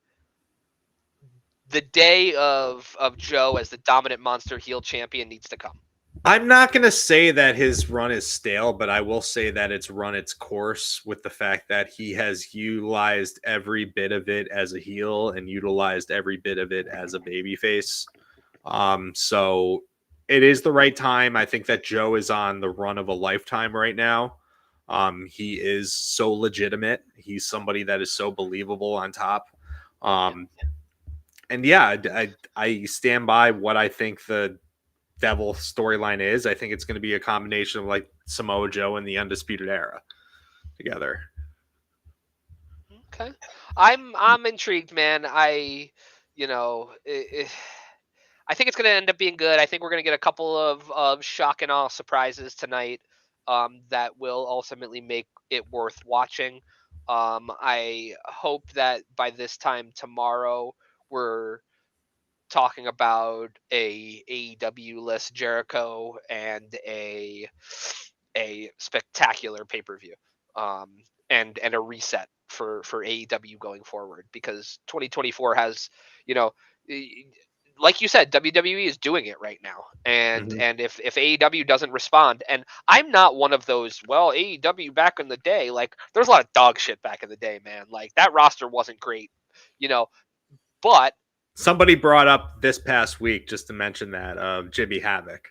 the day of Joe as the dominant monster heel champion needs to come. I'm not going to say that his run is stale, but I will say that it's run its course with the fact that he has utilized every bit of it as a heel and utilized every bit of it as a babyface. So it is the right time. I think that Joe is on the run of a lifetime right now. He is so legitimate. He's somebody that is so believable on top. And yeah, I stand by what I think the Devil storyline is. I think it's going to be a combination of like Samoa Joe and the Undisputed Era together. Okay, I'm intrigued, man. You know, I think it's going to end up being good. I think we're going to get a couple of shock and awe surprises tonight that will ultimately make it worth watching. I hope that by this time tomorrow we're talking about a AEW less Jericho and a spectacular pay per view, and a reset for AEW going forward because 2024 has you know. Like you said, WWE is doing it right now, and Mm-hmm. if AEW doesn't respond, and I'm not one of those. Well, AEW back in the day, like there's a lot of dog shit back in the day, man. Like that roster wasn't great, you know. But Somebody brought up this past week just to mention that of Jimmy Havoc,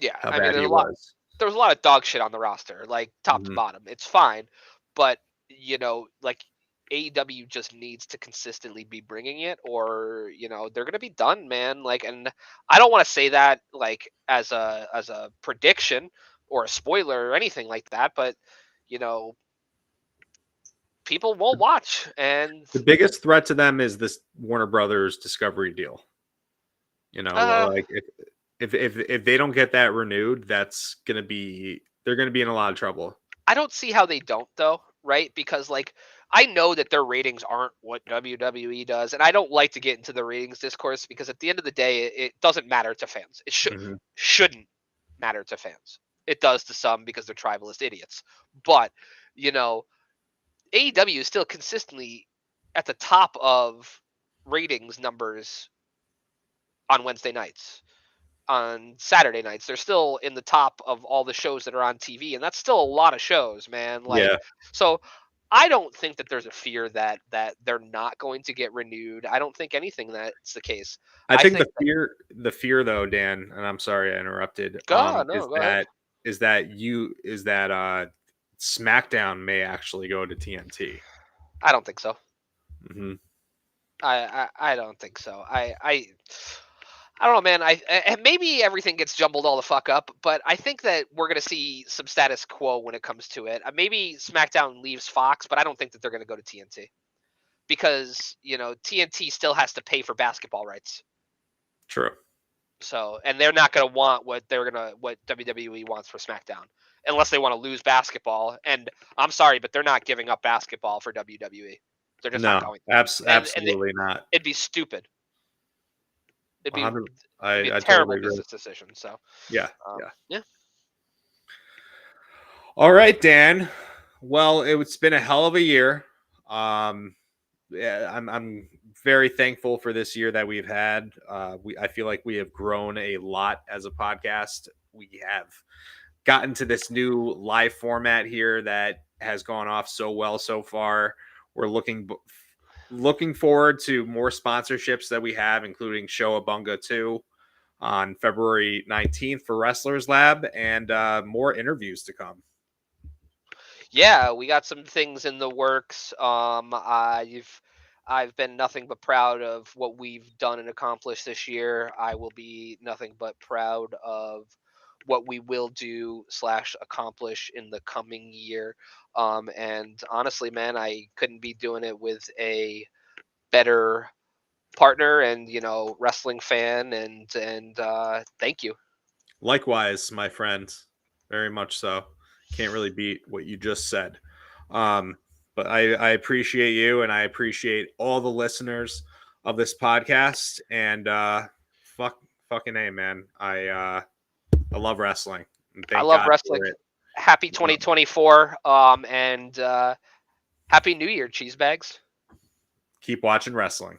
yeah, how I mean, bad he was. there's a lot of dog shit on the roster, like top to Mm-hmm. bottom. It's fine, but like AEW just needs to consistently be bringing it, or they're gonna be done, man. Like, and I don't want to say that like as a prediction or a spoiler or anything like that, but you know, people won't watch. And The biggest threat to them is this Warner Brothers Discovery deal. You know, like if they don't get that renewed, they're gonna be in a lot of trouble. I don't see how they don't though, right? Because like I know that their ratings aren't what WWE does, and I don't like to get into the ratings discourse because at the end of the day, it doesn't matter to fans. It Mhm. shouldn't matter to fans. It does to some because they're tribalist idiots. But you know, AEW is still consistently at the top of ratings numbers on Wednesday nights. On Saturday nights, they're still in the top of all the shows that are on TV, and that's still a lot of shows, man. Like, Yeah, so I don't think that there's a fear that they're not going to get renewed. I don't think anything that's the case. I I think think that, the fear though, Dan, and I'm sorry I interrupted. no, go ahead. Is that SmackDown may actually go to TNT. I don't think so. Hmm. I don't think so. I don't know, man. And maybe everything gets jumbled all the fuck up, but I think that we're gonna see some status quo when it comes to it. Maybe SmackDown leaves Fox, but I don't think that they're gonna go to TNT because TNT still has to pay for basketball rights. True. So, and they're not gonna want what WWE wants for SmackDown unless they want to lose basketball. And I'm sorry, but they're not giving up basketball for WWE. They're just not No, going to. And absolutely not. it'd be stupid. It'd be 100. it'd be a I terrible totally agree. business decision. So, Yeah, yeah. yeah. All right, Dan. Well, it's been a hell of a year. Yeah, I'm very thankful for this year that we've had. I feel like we have grown a lot as a podcast. We have gotten to this new live format here that has gone off so well so far. We're looking forward to more sponsorships that we have, including Showabunga 2 on February 19th for Wrestlers Lab, and more interviews to come. Yeah, we got some things in the works. I've been nothing but proud of what we've done and accomplished this year. I will be nothing but proud of what we will do / accomplish in the coming year. And honestly, man, I couldn't be doing it with a better partner and wrestling fan. And thank you. Likewise, my friend, very much so. Can't really beat what you just said. Um, but I appreciate you, and I appreciate all the listeners of this podcast. And fucking a, man. I love wrestling, and I thank love God wrestling. for it. Happy 2024. And Happy New Year, cheese bags. Keep watching wrestling.